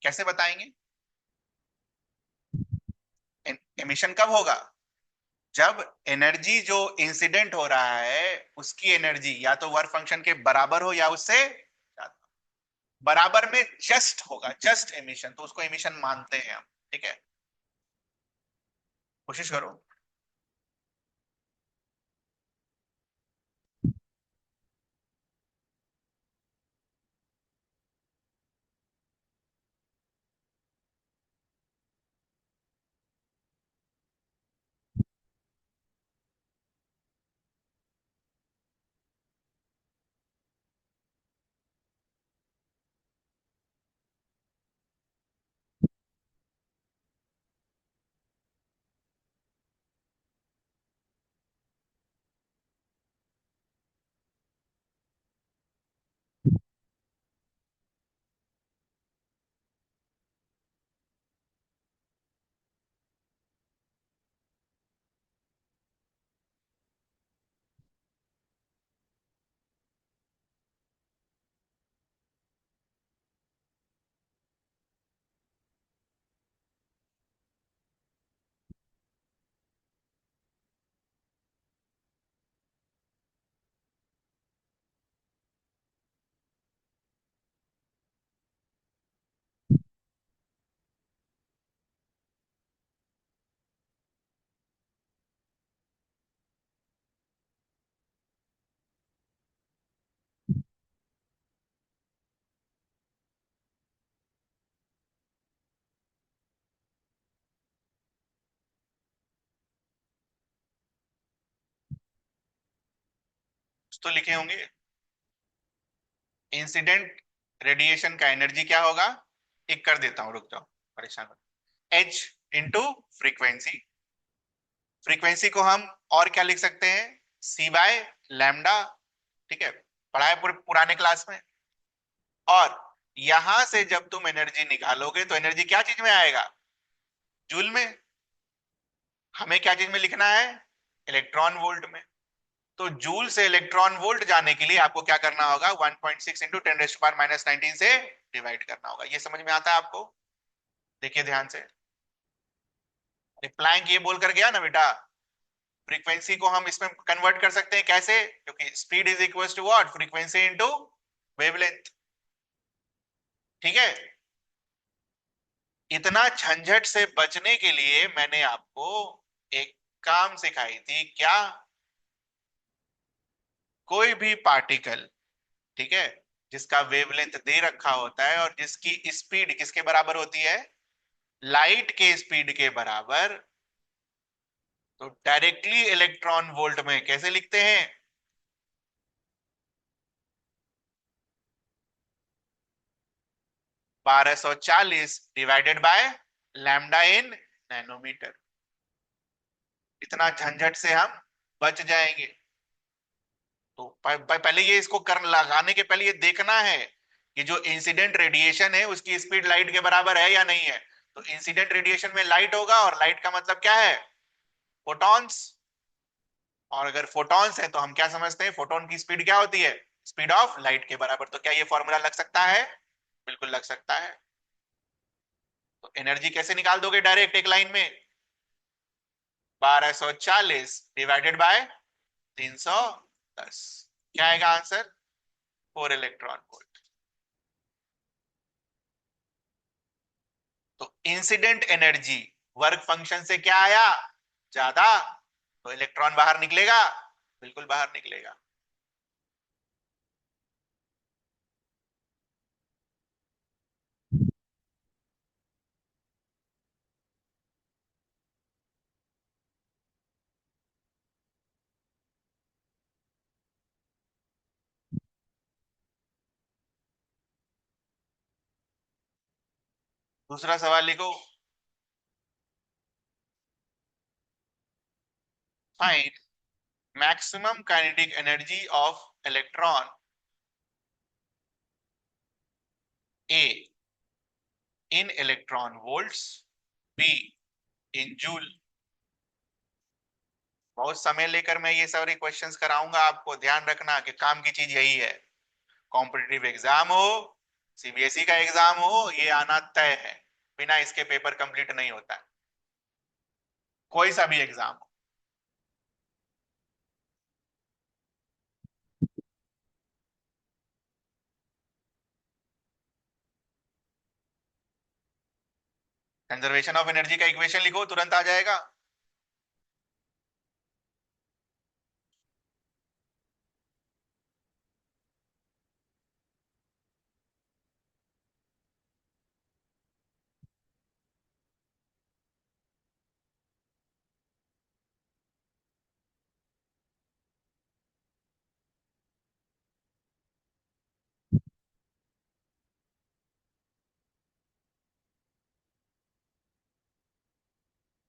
कैसे बताएंगे? एमिशन कब होगा? जब एनर्जी जो इंसिडेंट हो रहा है उसकी एनर्जी या तो वर्क फंक्शन के बराबर हो या उससे ज्यादा। बराबर में जस्ट होगा, जस्ट एमिशन, तो उसको एमिशन मानते हैं हम। ठीक है, कोशिश करो। कुछ तो लिखे होंगे। इंसिडेंट रेडिएशन का एनर्जी क्या होगा? एक कर देता हूं, रुक जाओ, परेशान मत। H into frequency. फ्रीक्वेंसी को हम और क्या लिख सकते हैं? सी बाय लैम्डा। ठीक है, पढ़ा है पुराने क्लास में। और यहां से जब तुम एनर्जी निकालोगे तो एनर्जी क्या चीज में आएगा? जूल में। हमें क्या चीज में लिखना है? इलेक्ट्रॉन वोल्ट में। तो जूल से इलेक्ट्रॉन वोल्ट जाने के लिए आपको क्या करना होगा? 1.6 इंटू 10⁻⁻19 से डिवाइड करना होगा। ये समझ में आता है आपको? देखिए ध्यान से। प्लैंक ये बोल कर गया ना बेटा, फ्रीक्वेंसी को हम इसमें कन्वर्ट कर सकते हैं कैसे? क्योंकि speed is equal to what? Frequency into wavelength. ठीक है, इतना झंझट से बचने के लिए मैंने आपको एक काम सिखाई थी। क्या? कोई भी पार्टिकल, ठीक है, जिसका वेवलेंथ दे रखा होता है और जिसकी स्पीड किसके बराबर होती है? लाइट के स्पीड के बराबर, तो डायरेक्टली इलेक्ट्रॉन वोल्ट में कैसे लिखते हैं? 1240 divided by lambda in nanometre. इतना झंझट से हम बच जाएंगे। तो पहले ये इसको कर लगाने के पहले ये देखना है कि जो इंसिडेंट रेडिएशन है उसकी स्पीड लाइट के बराबर है या नहीं है। तो इंसिडेंट रेडिएशन में लाइट होगा, और लाइट का मतलब क्या है? फोटॉन्स। और अगर फोटॉन्स है तो हम क्या समझते हैं? फोटोन की स्पीड क्या होती है? स्पीड ऑफ लाइट के बराबर। तो क्या ये फॉर्मूला लग सकता है? बिल्कुल लग सकता है। तो एनर्जी कैसे निकाल दोगे डायरेक्ट एक लाइन में? 1240 डिवाइडेड बाय 310। क्या आएगा आंसर? 4 electron volt. तो इंसिडेंट एनर्जी वर्क फंक्शन से क्या आया? ज्यादा। तो इलेक्ट्रॉन बाहर निकलेगा? बिल्कुल बाहर निकलेगा। दूसरा सवाल लिखो। Find maximum kinetic energy of electron A in electron volts, be in joule. बहुत समय लेकर मैं ये सारे क्वेश्चंस कराऊंगा आपको, ध्यान रखना कि काम की चीज यही है। कॉम्पिटिटिव एग्जाम हो, सीबीएसई का एग्जाम हो, ये आना तय है। बिना इसके पेपर कंप्लीट नहीं होता है, कोई सा भी एग्जाम हो। कंजर्वेशन ऑफ एनर्जी का इक्वेशन लिखो, तुरंत आ जाएगा।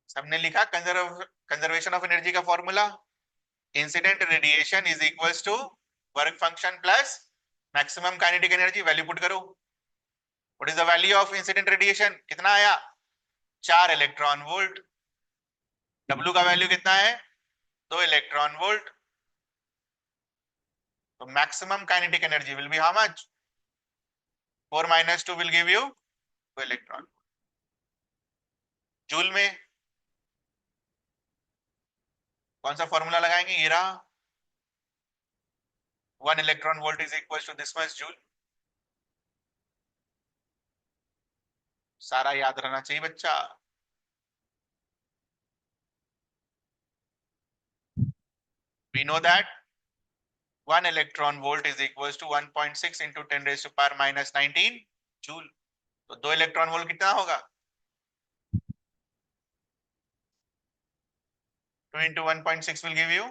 सबने लिखा कंजर्वेशन ऑफ एनर्जी का formula? Incident radiation is equals to work function plus maximum kinetic energy. Value put करो। What is the value of incident radiation? कितना आया? 4 इलेक्ट्रॉन वोल्ट। डब्ल्यू का वैल्यू कितना है? 2 इलेक्ट्रॉन वोल्ट। तो maximum kinetic energy will be how much? 4 - 2 will give you 2 electron. Joule में कौन सा फॉर्मूला लगाएंगे? ये रहा, 1 electron volt is equal to this much joule. सारा याद रहना चाहिए बच्चा। We know that 1 electron volt is equal to 1.6 into 10⁻⁻19 joule. तो 2 इलेक्ट्रॉन वोल्ट कितना होगा? 2 इंटू 1.6 विल गिव यू।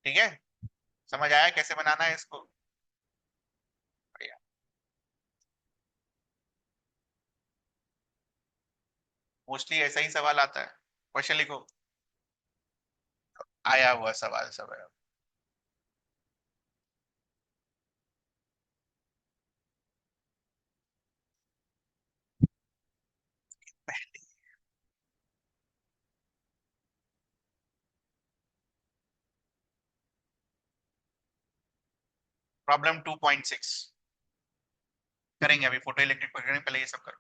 ठीक है, समझ आया कैसे बनाना है इसको? बढ़िया। मोस्टली ऐसा ही सवाल आता है। क्वेश्चन लिखो। आया हुआ सवाल सब है। प्रॉब्लम 2.6 करेंगे अभी, फोटो इलेक्ट्रिक पर करेंगे, पहले ये सब करो।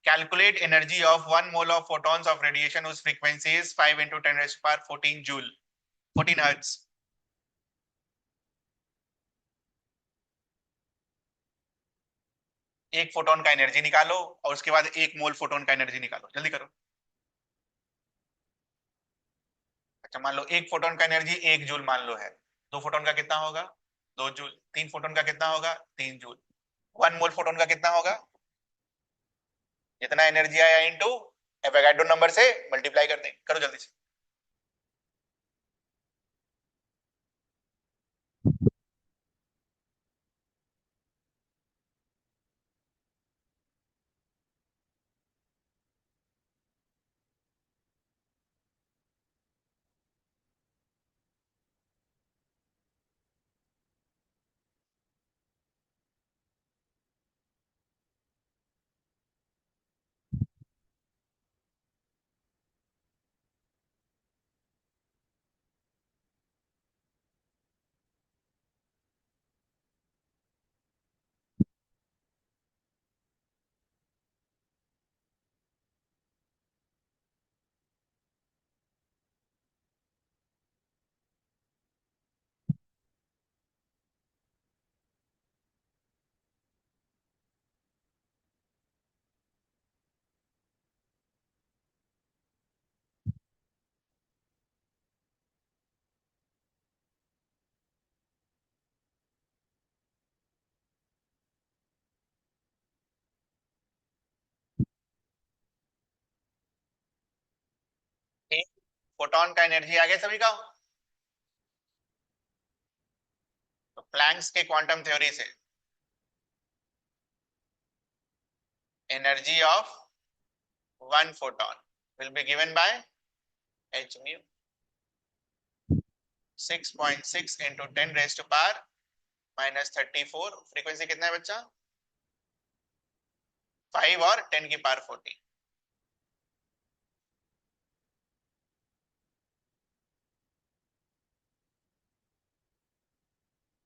Calculate energy of 1 mole of photons of radiation whose frequency is 5 into 10⁻14 joule, 14 hertz. एक फोटोन का एनर्जी निकालो और उसके बाद 1 मोल फोटोन का एनर्जी निकालो, जल्दी करो। अच्छा, मान लो एक फोटोन का एनर्जी 1 जूल मान लो है। 2 फोटोन का कितना होगा? 2 जूल। 3 फोटोन का कितना होगा? 3 जूल। 1 मोल फोटोन का कितना होगा? जितना एनर्जी आया इंटू एवोगाड्रो नंबर से मल्टीप्लाई कर दें, करो जल्दी से। एक फोटोन का एनर्जी आ गया सभी का। तो प्लैंक्स के क्वांटम थ्योरी से energy of one photon will be given by h mu 6.6 into 10 raised to power minus 34। Frequency कितना है बच्चा? 5 और 10 की पावर 40।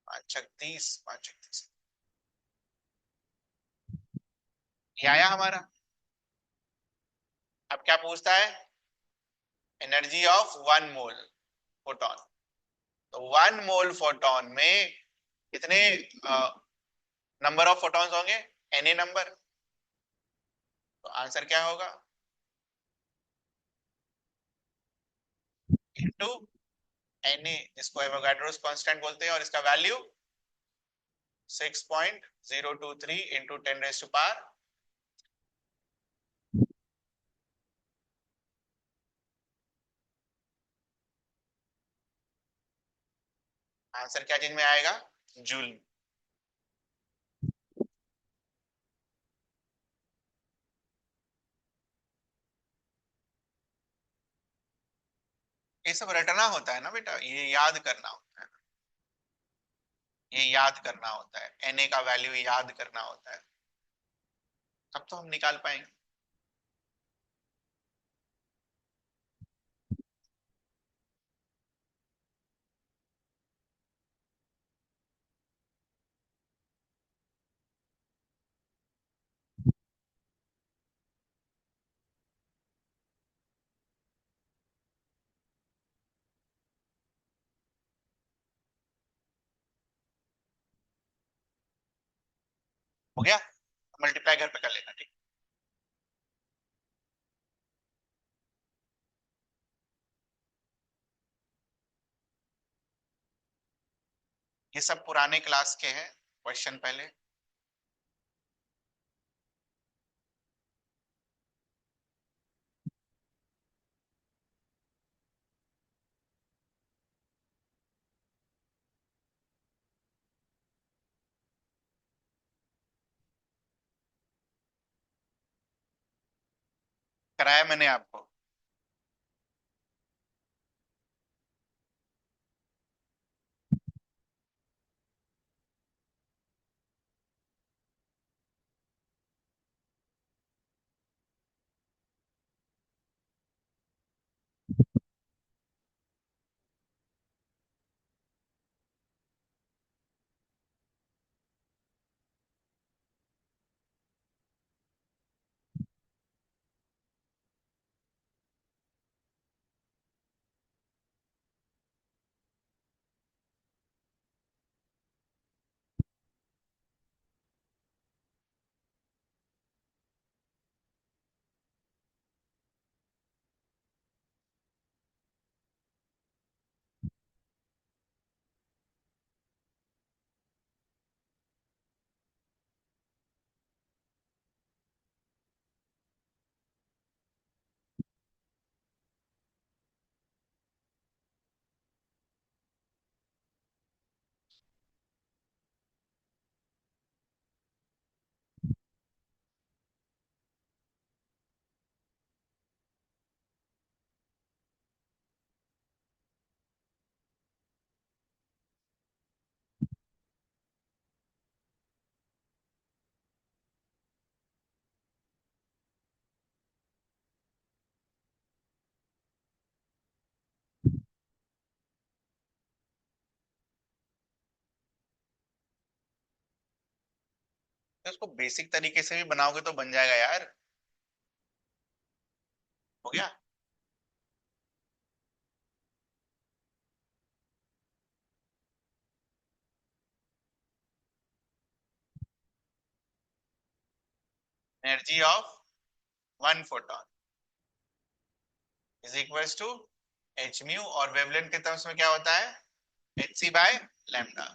पाँच 36 ये आया हमारा। अब क्या पूछता है? Energy of one mole photon. तो वन मोल फोटोन में कितने नंबर ऑफ फोटॉन्स होंगे? N A number. तो आंसर क्या होगा? इनटू एन ए, जिसको एवोगाड्रोस कांस्टेंट बोलते हैं, और इसका value 6.023 into 10 raise to power. Answer क्या चीज में आएगा? जूल। ये सब रटना होता है ना बेटा, ये याद करना होता है। ये याद करना होता है, एन का वैल्यू याद करना होता है, तब तो हम निकाल पाएंगे। हो गया? मल्टीप्लाई घर पे कर लेना, ठीक। ये सब पुराने क्लास के हैं क्वेश्चन पहले। कराया मैंने आपको। तो इसको बेसिक तरीके से भी बनाओगे तो बन जाएगा यार। हो गया? Energy of one photon is equals to h mu, और वेवलेंथ के टर्म्स में क्या होता है? H c by lambda.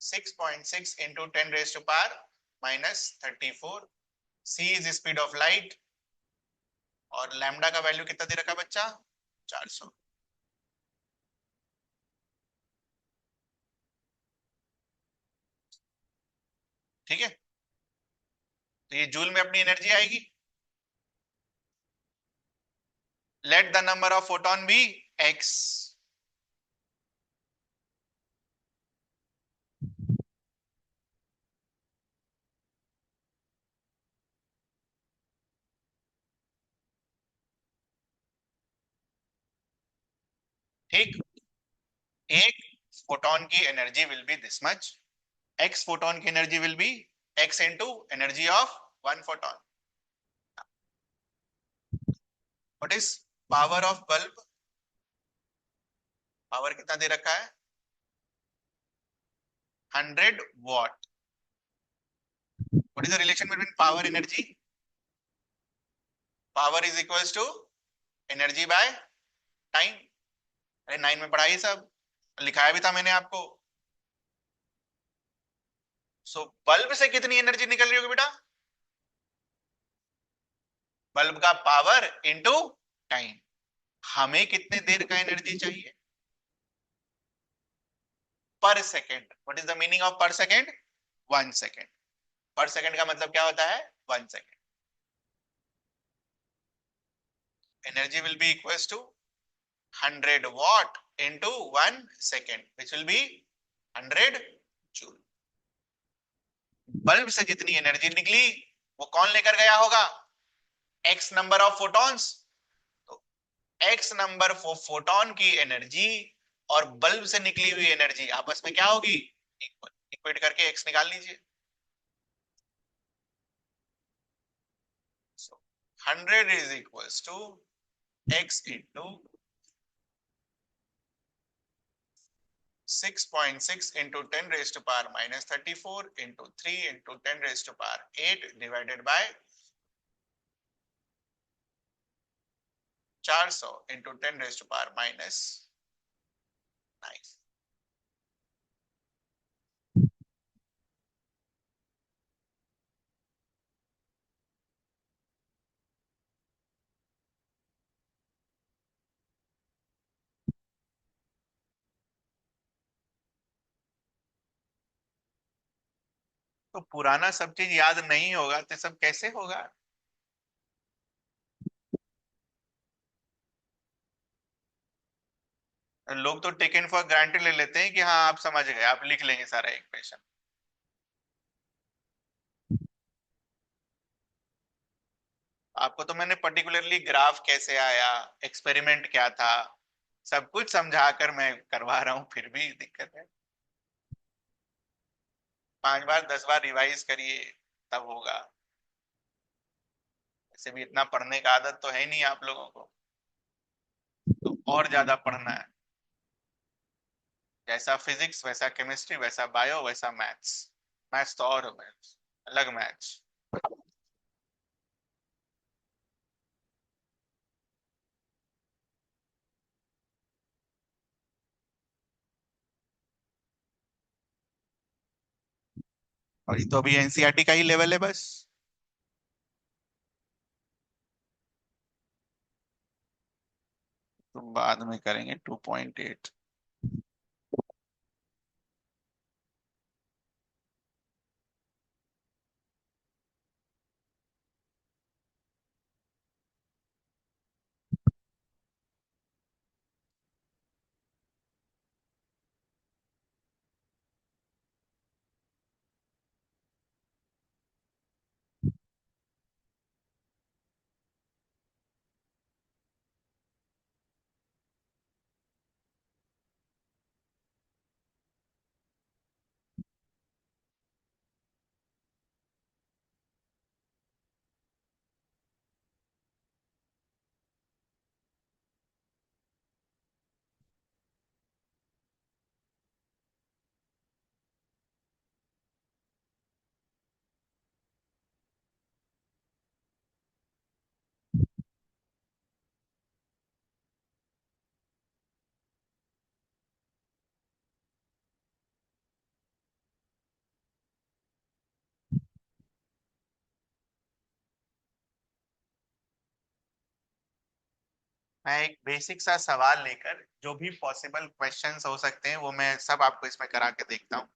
6.6 into 10 raise to power minus 34। C is speed of light, और लैम्डा का वैल्यू कितना दे रखा है बच्चा? 400। ठीक है। तो ये जूल में अपनी एनर्जी आएगी। Let the number of photon be X. ठीक, एक फोटोन की energy will be this much, X photon की energy will be X into energy of one photon. What is power of bulb? Power कितना दे रखा है? 100 watt. What is the relation between power energy? Power is equals to energy by time. अरे 9 में पढ़ा ये सब, लिखाया भी था मैंने आपको। सो बल्ब से कितनी एनर्जी निकल रही होगी बेटा? बल्ब का पावर इंटू टाइम। हमें कितने देर का एनर्जी चाहिए? Per second. What is the meaning of per second? 1 second. Per second का मतलब क्या होता है? 1 second. Energy will be equals to 100 watt into 1 second, which will be 100 joule. Bulb से जितनी एनर्जी निकली वो कौन लेकर गया होगा? X number of photons. तो एक्स नंबर ऑफ फोटोन की एनर्जी और बल्ब से निकली हुई एनर्जी आपस में क्या होगी? इक्वल। इक्वेट करके एक्स निकाल लीजिए। So 100 is equals to x into 6.6 into 10 raised to power minus 34 into 3 into 10 raised to power 8 divided by 400 into 10 raised to power minus 9। तो पुराना सब चीज याद नहीं होगा तो सब कैसे होगा? लोग तो टेकन फॉर ग्रांटेड ले लेते हैं कि हाँ आप समझ गए, आप लिख लेंगे सारा इक्वेशन। आपको तो मैंने पर्टिकुलरली ग्राफ कैसे आया, एक्सपेरिमेंट क्या था, सब कुछ समझाकर मैं करवा रहा हूं, फिर भी दिक्कत है। 5 बार 10 बार रिवाइज करिए, तब होगा। ऐसे भी इतना पढ़ने का आदत तो है नहीं आप लोगों को, तो और ज्यादा पढ़ना है। जैसा फिजिक्स वैसा केमिस्ट्री वैसा बायो वैसा मैथ्स। मैथ्स तो और मैथ्स, अलग मैथ्स। और ये तो अभी एनसीईआरटी का ही लेवल है बस। तो बाद में करेंगे 2.8। मैं एक बेसिक सा सवाल लेकर जो भी पॉसिबल क्वेश्चंस हो सकते हैं वो मैं सब आपको इसमें करा के देखता हूँ।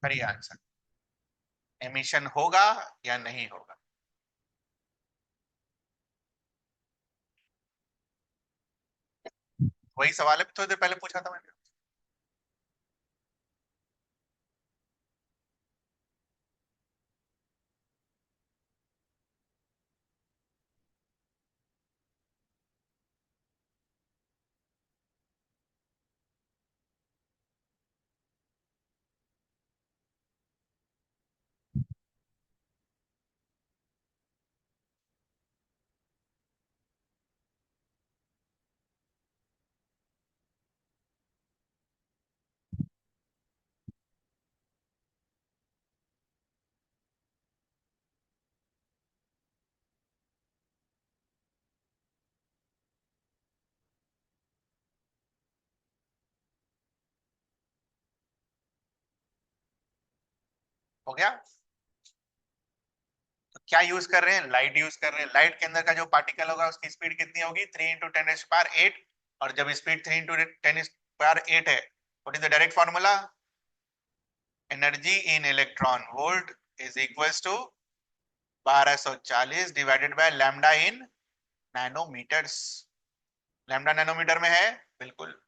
करिए आंसर, एमिशन होगा या नहीं होगा? वही सवाल है थोड़ी देर पहले पूछा था मैंने। हो गया। तो क्या यूज कर रहे हैं? लाइट यूज कर रहे हैं। लाइट के अंदर का जो पार्टिकल होगा उसकी स्पीड कितनी होगी? 3 × 10⁸ 8। और जब स्पीड 3 × 10⁸ 8 है, what is the direct formula? Energy in electron volt is equals to 1240 divided by lambda in nanometres. Lambda nanometre में है, बिल्कुल।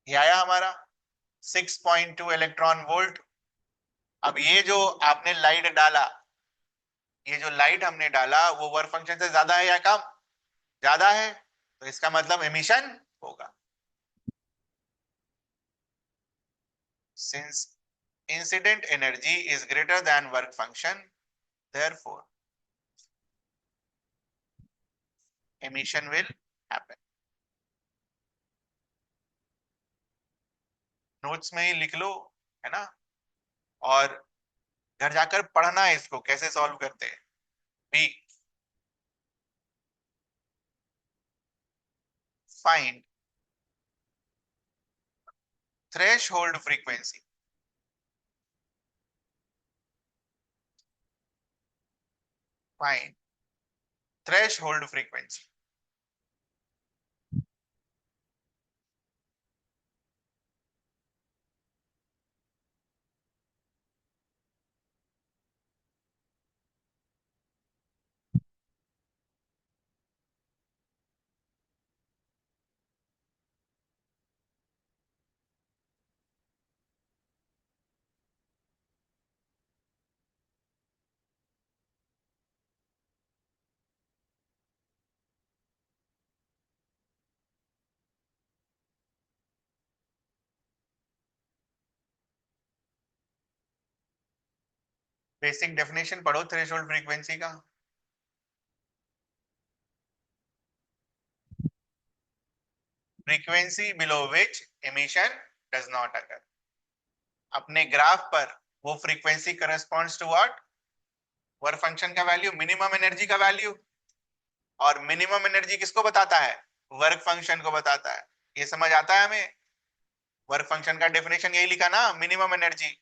ये आया हमारा 6.2 इलेक्ट्रॉन वोल्ट। अब ये जो आपने लाइट डाला, ये जो लाइट हमने डाला वो वर्क फंक्शन से ज्यादा है या कम? ज्यादा है, तो इसका मतलब एमिशन होगा। Since incident energy is greater then work function, therefore emission will happen. Notes में ही लिख लो, है ना? और घर जाकर पढ़ना है इसको कैसे सॉल्व करते हैं। B, find threshold frequency. Find threshold frequency. Basic definition पढ़ो थ्रेशोल्ड फ्रीक्वेंसी का। Frequency below which emission does not occur. अपने ग्राफ पर वो frequency corresponds to what? Work function का वैल्यू, मिनिमम एनर्जी का वैल्यू। और मिनिमम एनर्जी किसको बताता है? वर्क फंक्शन को बताता है। ये समझ आता है हमें? वर्क फंक्शन का डेफिनेशन यही लिखा ना, मिनिमम एनर्जी।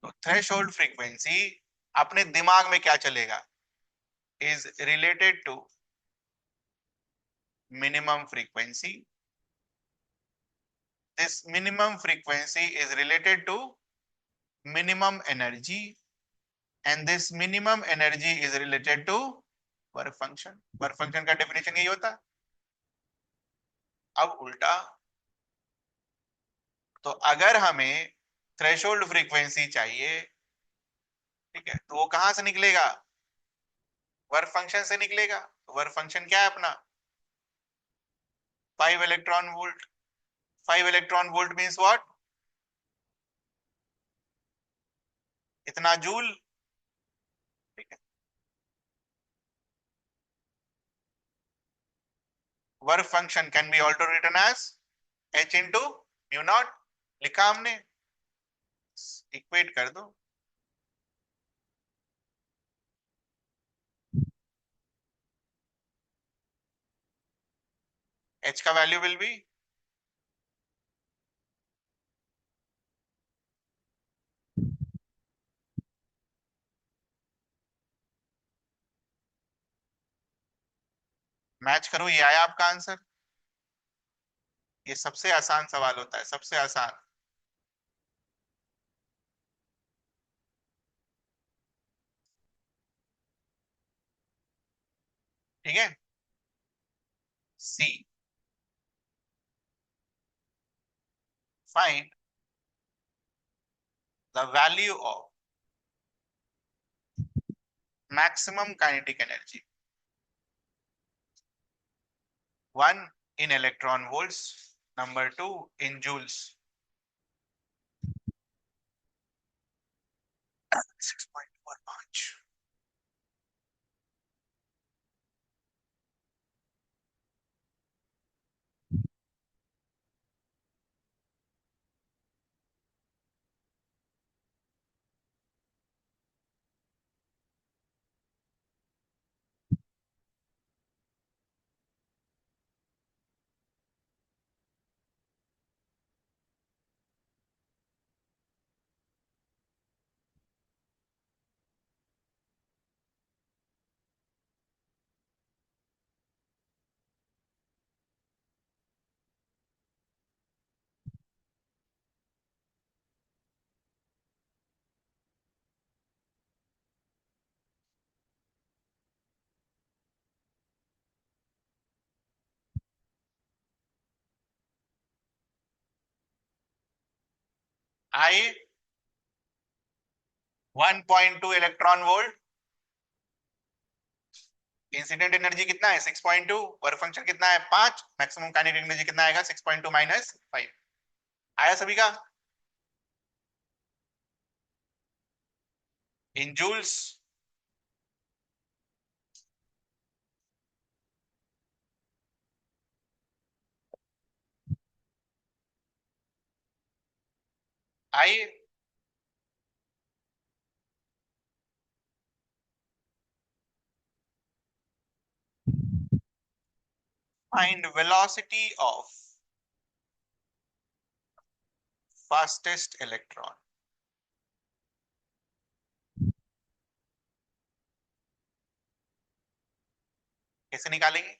तो थ्रेशोल्ड फ्रीक्वेंसी अपने दिमाग में क्या चलेगा? Is related to minimum frequency. This minimum frequency is related to minimum energy, and this minimum energy is related to work function. Work function का definition यही होता है। अब उल्टा, तो अगर हमें थ्रेशोल्ड फ्रीक्वेंसी चाहिए, ठीक है, तो वो कहां से निकलेगा? वर्क फंक्शन से निकलेगा। वर्क फंक्शन क्या है अपना? 5 electron volt. 5 electron volt means what? इतना जूल। ठीक है। Work function can be also written as h into mu naught. लिखा हमने, इक्वेट कर दो। h का वैल्यू विल बी मैच करो, ये आया आपका आंसर। ये सबसे आसान सवाल होता है, सबसे आसान। ठीक है। C. Find the value of maximum kinetic energy, one in electron volts, number two in joules. 6.15। I 1.2 electron volt. Incident energy कितना है? 6.2। वर्क फंक्शन कितना है? 5। मैक्सिमम काइनेटिक एनर्जी कितना आएगा? 6.2 माइनस 5। आया सभी का? In joules. I find velocity of fastest electron. कैसे निकालेंगे?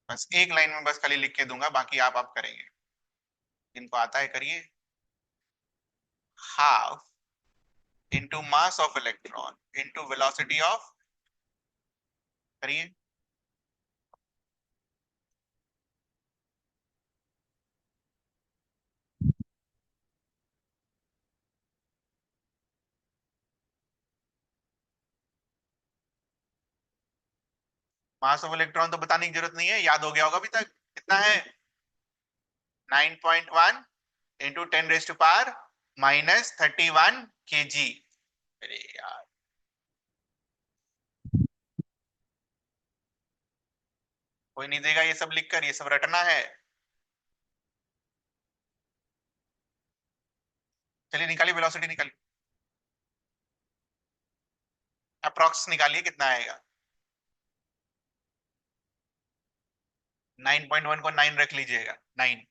बस एक लाइन में बस खाली लिख के दूंगा, बाकी आप करेंगे। इनको आता है करिए। Half into mass of electron into velocity of, करिए। मास ऑफ इलेक्ट्रॉन तो बताने की जरूरत नहीं है, याद हो गया होगा अभी तक। कितना है? 9.1 into 10 raise to power -31 kg। अरे यार, कोई नहीं देगा ये सब लिखकर, ये सब रटना है। चलिए निकालिए, वेलोसिटी निकालिए। अप्रोक्स निकालिए, कितना आएगा? 9.1 को 9 रख लीजिएगा, 9।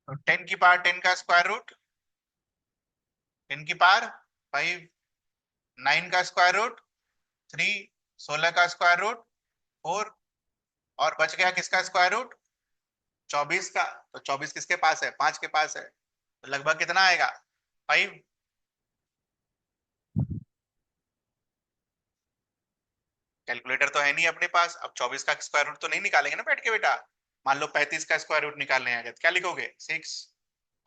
तो 10 की पावर 10 का स्क्वायर रूट, 10 की पावर 5, 9 का स्क्वायर रूट 3, 16 का स्क्वायर रूट 4, और बच गया किसका स्क्वायर रूट? 24 का। तो 24 किसके पास है? 5 के पास है। तो लगभग कितना आएगा? 5। कैलकुलेटर तो है नहीं अपने पास, अब 24 का स्क्वायर रूट तो नहीं निकालेंगे ना बैठ के बेटा। मान लो 35 का स्क्वायर रूट निकालने आ गया तो क्या लिखोगे? 6,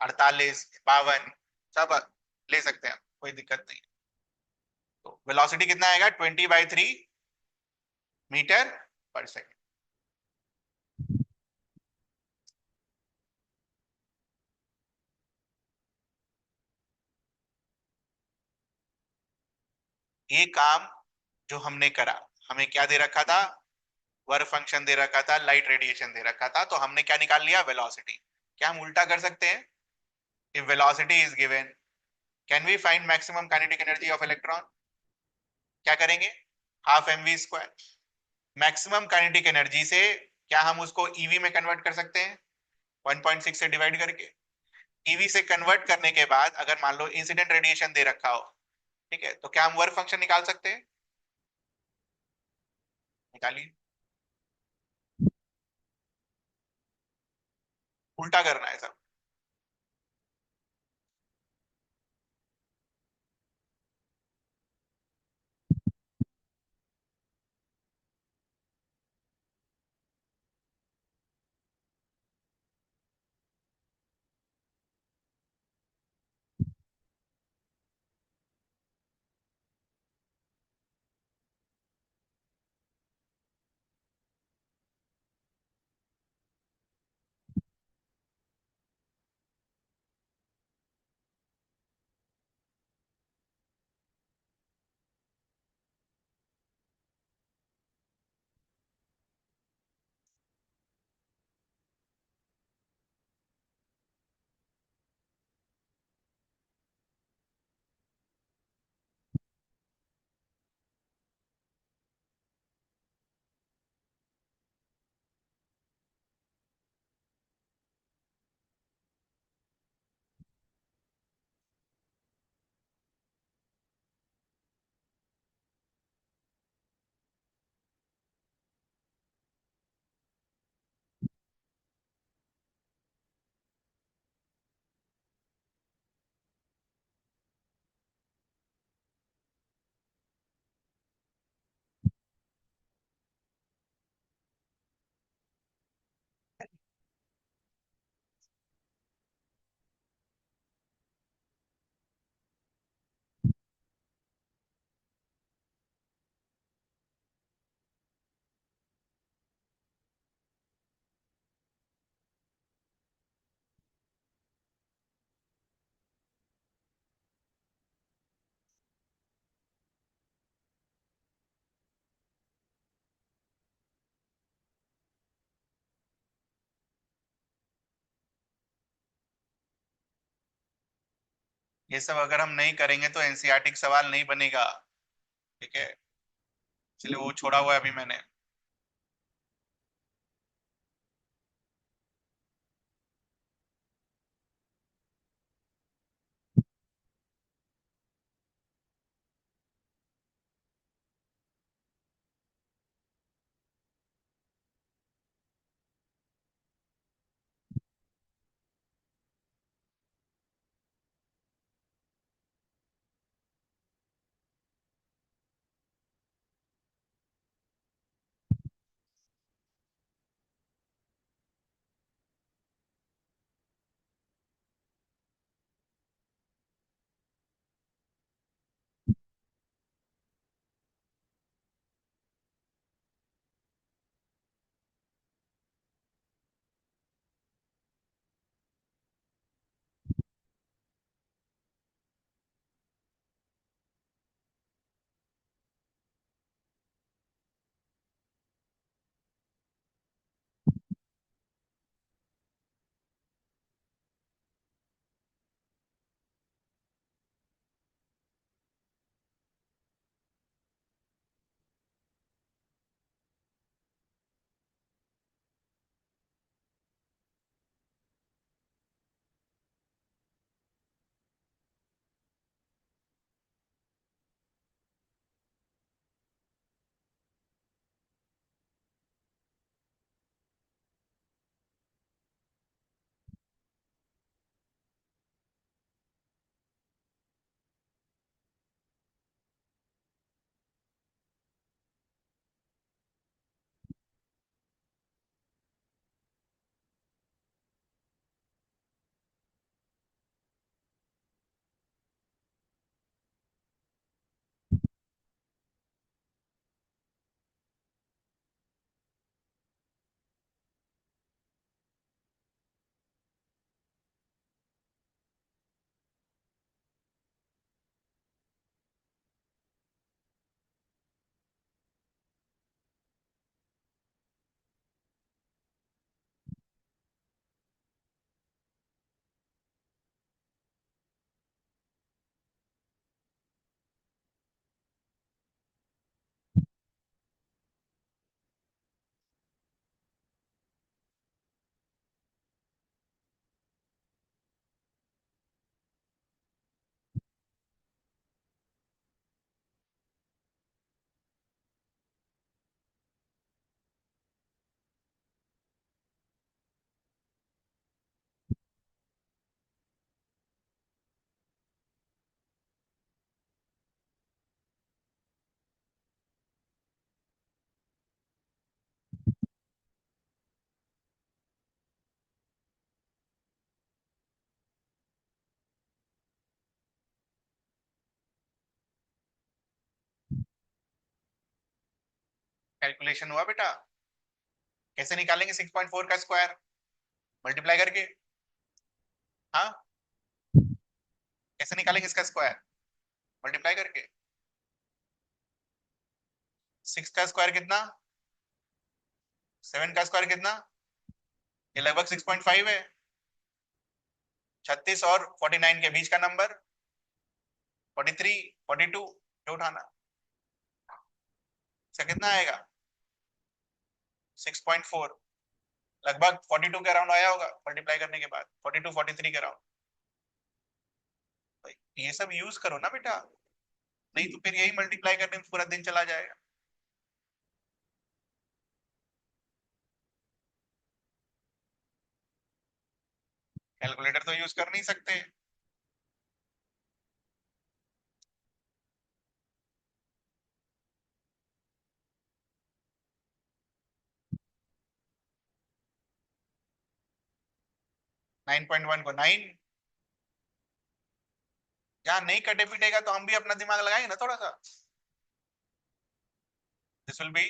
48, 52, सब ले सकते हैं, कोई दिक्कत नहीं। तो वेलोसिटी कितना आएगा? 20/3 मीटर पर सेकेंड। ये काम जो हमने करा, हमें क्या दे रखा था? वर्क फंक्शन दे रखा था, लाइट रेडिएशन दे रखा था, तो हमने क्या निकाल लिया? वेलोसिटी। क्या हम उल्टा कर सकते हैं? If velocity is given, can we find maximum kinetic energy of electron? क्या करेंगे? Half m v square. Maximum kinetic energy से क्या हम उसको ईवी में कन्वर्ट कर सकते हैं? 1.6 से डिवाइड करके। ईवी से कन्वर्ट करने के बाद अगर मान लो इंसिडेंट रेडिएशन दे रखा हो, ठीक है, तो क्या हम वर्क फंक्शन निकाल सकते हैं? निकालिए। उल्टा करना है सब। ये सब अगर हम नहीं करेंगे तो एनसीईआरटी सवाल नहीं बनेगा, ठीक है, इसलिए वो छोड़ा हुआ है अभी मैंने। कैलकुलेशन हुआ बेटा? कैसे निकालेंगे 6.4 का स्क्वायर? मल्टीप्लाई करके। हाँ, कैसे निकालेंगे इसका स्क्वायर? मल्टीप्लाई करके। 6 का स्क्वायर कितना? 7 का स्क्वायर कितना? ये लगभग 6.5 है। 36 और 49 के बीच का नंबर 43, 42, जो उठाना। इसका कितना आएगा? 6.4। लगभग 42 के अराउंड आया होगा मल्टीप्लाई करने के बाद, 42 43 के अराउंड। ये सब यूज करो ना बेटा, नहीं तो फिर यही मल्टीप्लाई करने में पूरा दिन चला जाएगा। कैलकुलेटर तो यूज कर नहीं सकते। 9.1 को 9, जहां नहीं कटे पिटेगा तो हम भी अपना दिमाग लगाएंगे ना थोड़ा सा। This will be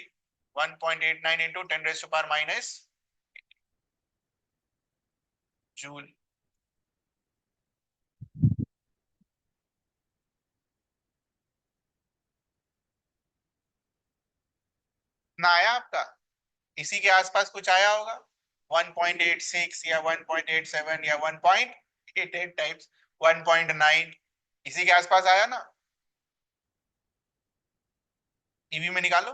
1.89 into 10 raise to power minus joule. ना आया आपका? इसी के आसपास कुछ आया होगा, 1.86 या 1.87 या 1.88 टाइप्स 1.9, इसी के आसपास आया ना? ईवी में निकालो।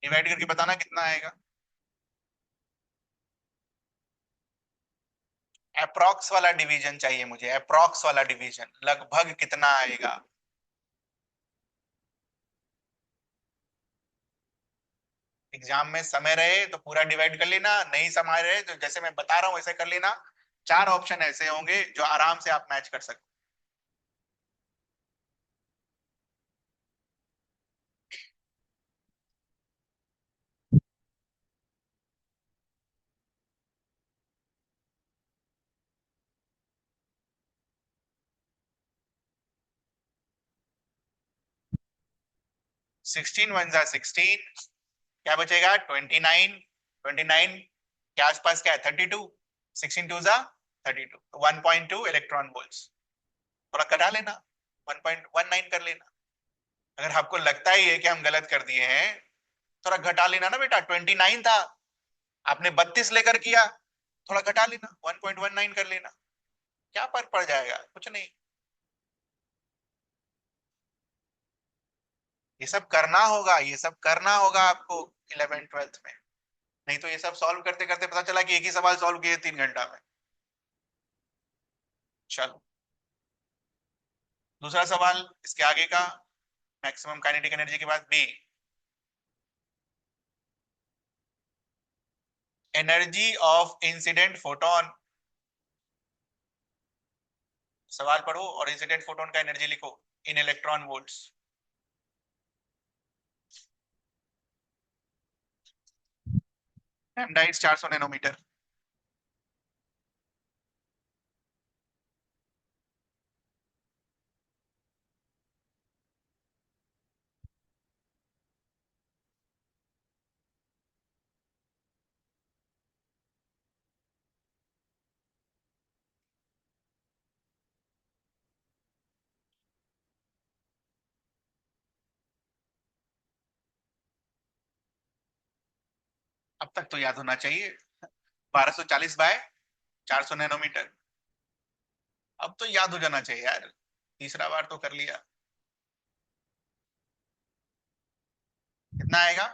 डिवाइड करके बताना कितना आएगा। अप्रॉक्स वाला डिवीजन चाहिए मुझे, अप्रॉक्स वाला डिवीजन, लगभग कितना आएगा। एग्जाम में समय रहे तो पूरा डिवाइड कर लेना, नहीं समय रहे तो जैसे मैं बता रहा हूं वैसे कर लेना। चार ऑप्शन ऐसे होंगे जो आराम से आप मैच कर सकते। 16 वन जा 16, क्या बचेगा? 29। 29 के आसपास क्या है? 32। 16 टू जा 32, 1.2 इलेक्ट्रॉन वोल्ट्स। थोड़ा कटा लेना, 1.19 कर लेना। अगर आपको लगता ही है कि हम गलत कर दिए हैं, थोड़ा घटा लेना ना बेटा। 29 था, आपने 32 लेकर किया, थोड़ा घटा लेना, 1.19 कर लेना। क्या फर्क पड़ जाएगा? कुछ नहीं। ये सब करना होगा, ये सब करना होगा आपको 11 12 में। नहीं तो ये सब सॉल्व करते करते पता चला कि एक ही सवाल सॉल्व किए 3 घंटा में। चलो, दूसरा सवाल इसके आगे का, मैक्सिमम काइनेटिक एनर्जी के बाद B, energy of incident photon. सवाल पढ़ो और इंसिडेंट फोटोन का एनर्जी लिखो in electron volts. Lambda is 400 nanometre. अब तक तो याद होना चाहिए, 1240 बाय 400 नैनोमीटर। अब तो याद हो जाना चाहिए यार, तीसरा बार तो कर लिया। कितना आएगा?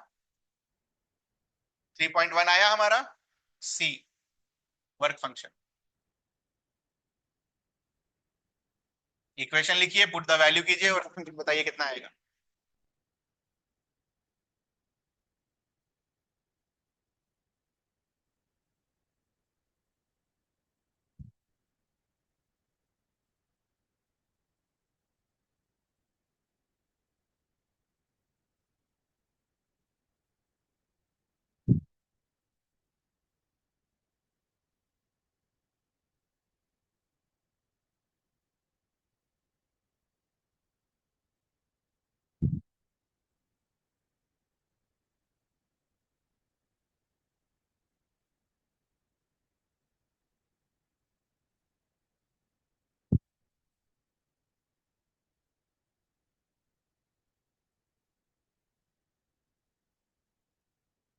3.1 आया हमारा सी, वर्क फंक्शन। इक्वेशन लिखिए, पुट द वैल्यू कीजिए और बताइए कितना आएगा।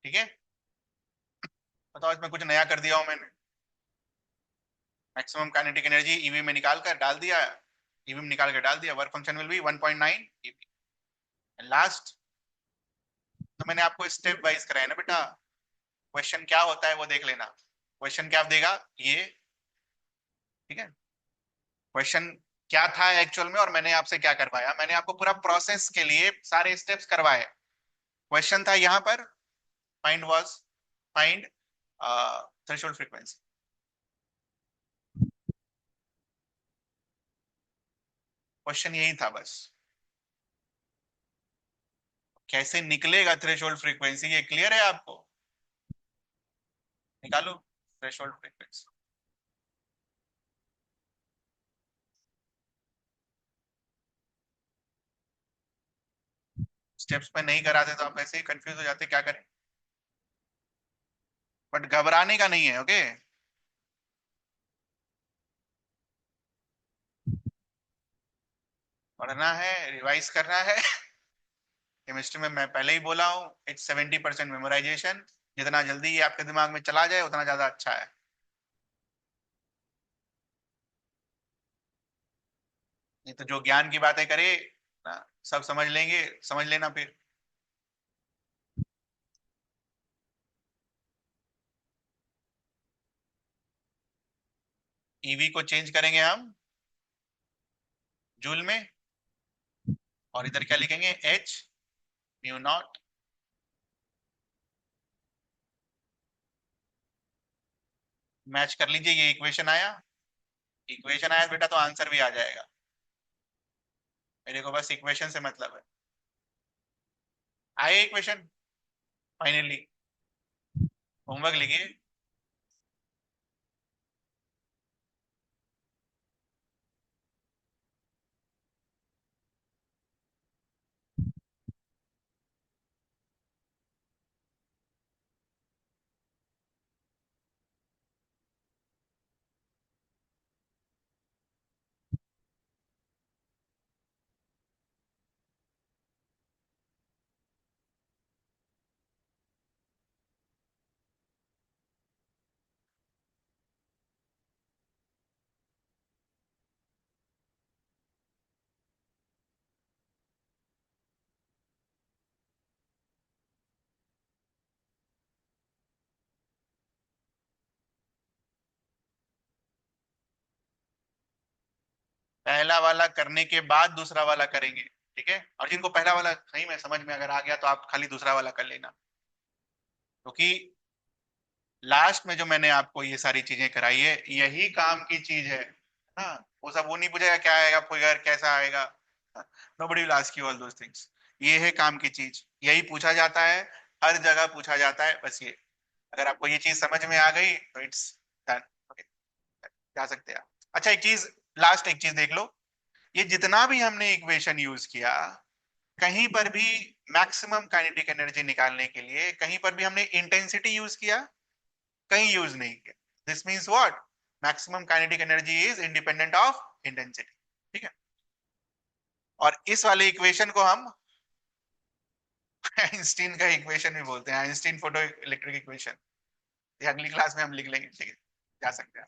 ठीक है, बताओ इसमें कुछ नया कर दिया हो मैंने? मैक्सिमम काइनेटिक एनर्जी ईवी में निकाल कर डाल दिया, ईवी में निकाल कर डाल दिया, work function will be 1.9 EV. Last, तो मैंने आपको स्टेप वाइज कराया ना बेटा, क्वेश्चन क्या होता है वो देख लेना। क्वेश्चन क्या देगा ये, ठीक है, क्वेश्चन क्या था एक्चुअल में और मैंने आपसे क्या करवाया, मैंने आपको पूरा प्रोसेस के लिए सारे स्टेप्स करवाए। क्वेश्चन था यहाँ पर, find was find threshold frequency, question यही था बस। कैसे निकलेगा थ्रेशोल्ड फ्रीक्वेंसी, ये क्लियर है आपको? निकालो थ्रेशोल्ड फ्रीक्वेंसी। स्टेप्स पे नहीं कराते तो आप ऐसे ही कंफ्यूज हो जाते, क्या करें? बट घबराने का नहीं है, ओके? पढ़ना है, रिवाइज करना है। केमिस्ट्री में मैं पहले ही बोला हूँ, इट्स 70% मेमोराइजेशन। जितना जल्दी ये आपके दिमाग में चला जाए उतना ज्यादा अच्छा है। नहीं तो जो ज्ञान की बातें करे ना, सब समझ लेंगे, समझ लेना फिर। ईवी को चेंज करेंगे हम जूल में, और इधर क्या लिखेंगे, एच म्यू नॉट। मैच कर लीजिए, ये इक्वेशन आया, इक्वेशन आया बेटा तो आंसर भी आ जाएगा। मेरे को बस इक्वेशन से मतलब है। आए इक्वेशन फाइनली? होमवर्क लिखिए। पहला वाला करने के बाद दूसरा वाला करेंगे, ठीक है? और जिनको पहला वाला सही में समझ में अगर आ गया तो आप खाली दूसरा वाला कर लेना, क्योंकि लास्ट में जो मैंने आपको ये सारी चीजें कराई है यही काम की चीज है। हाँ, वो सब वो नहीं पूछेगा क्या आएगा फिगर कैसा आएगा, nobody will ask you all those things. ये है काम की चीज, यही पूछा जाता है, हर जगह पूछा जाता है, बस ये। अगर आपको ये चीज समझ में आ गई तो इट्स डन, ओके, जा सकते हैं आप। अच्छा एक चीज, लास्ट एक चीज देख लो, ये जितना भी हमने इक्वेशन यूज किया, कहीं पर भी मैक्सिमम काइनेटिक एनर्जी निकालने के लिए कहीं पर भी हमने इंटेंसिटी यूज किया? कहीं यूज नहीं किया। This means what, maximum kinetic energy is independent of intensity, ठीक है? और इस वाले इक्वेशन को हम आइंस्टीन का इक्वेशन भी बोलते हैं, आइंस्टीन फोटो इलेक्ट्रिक इक्वेशन। अगली क्लास में हम लिख लेंगे, ठीक है, जा सकते हैं।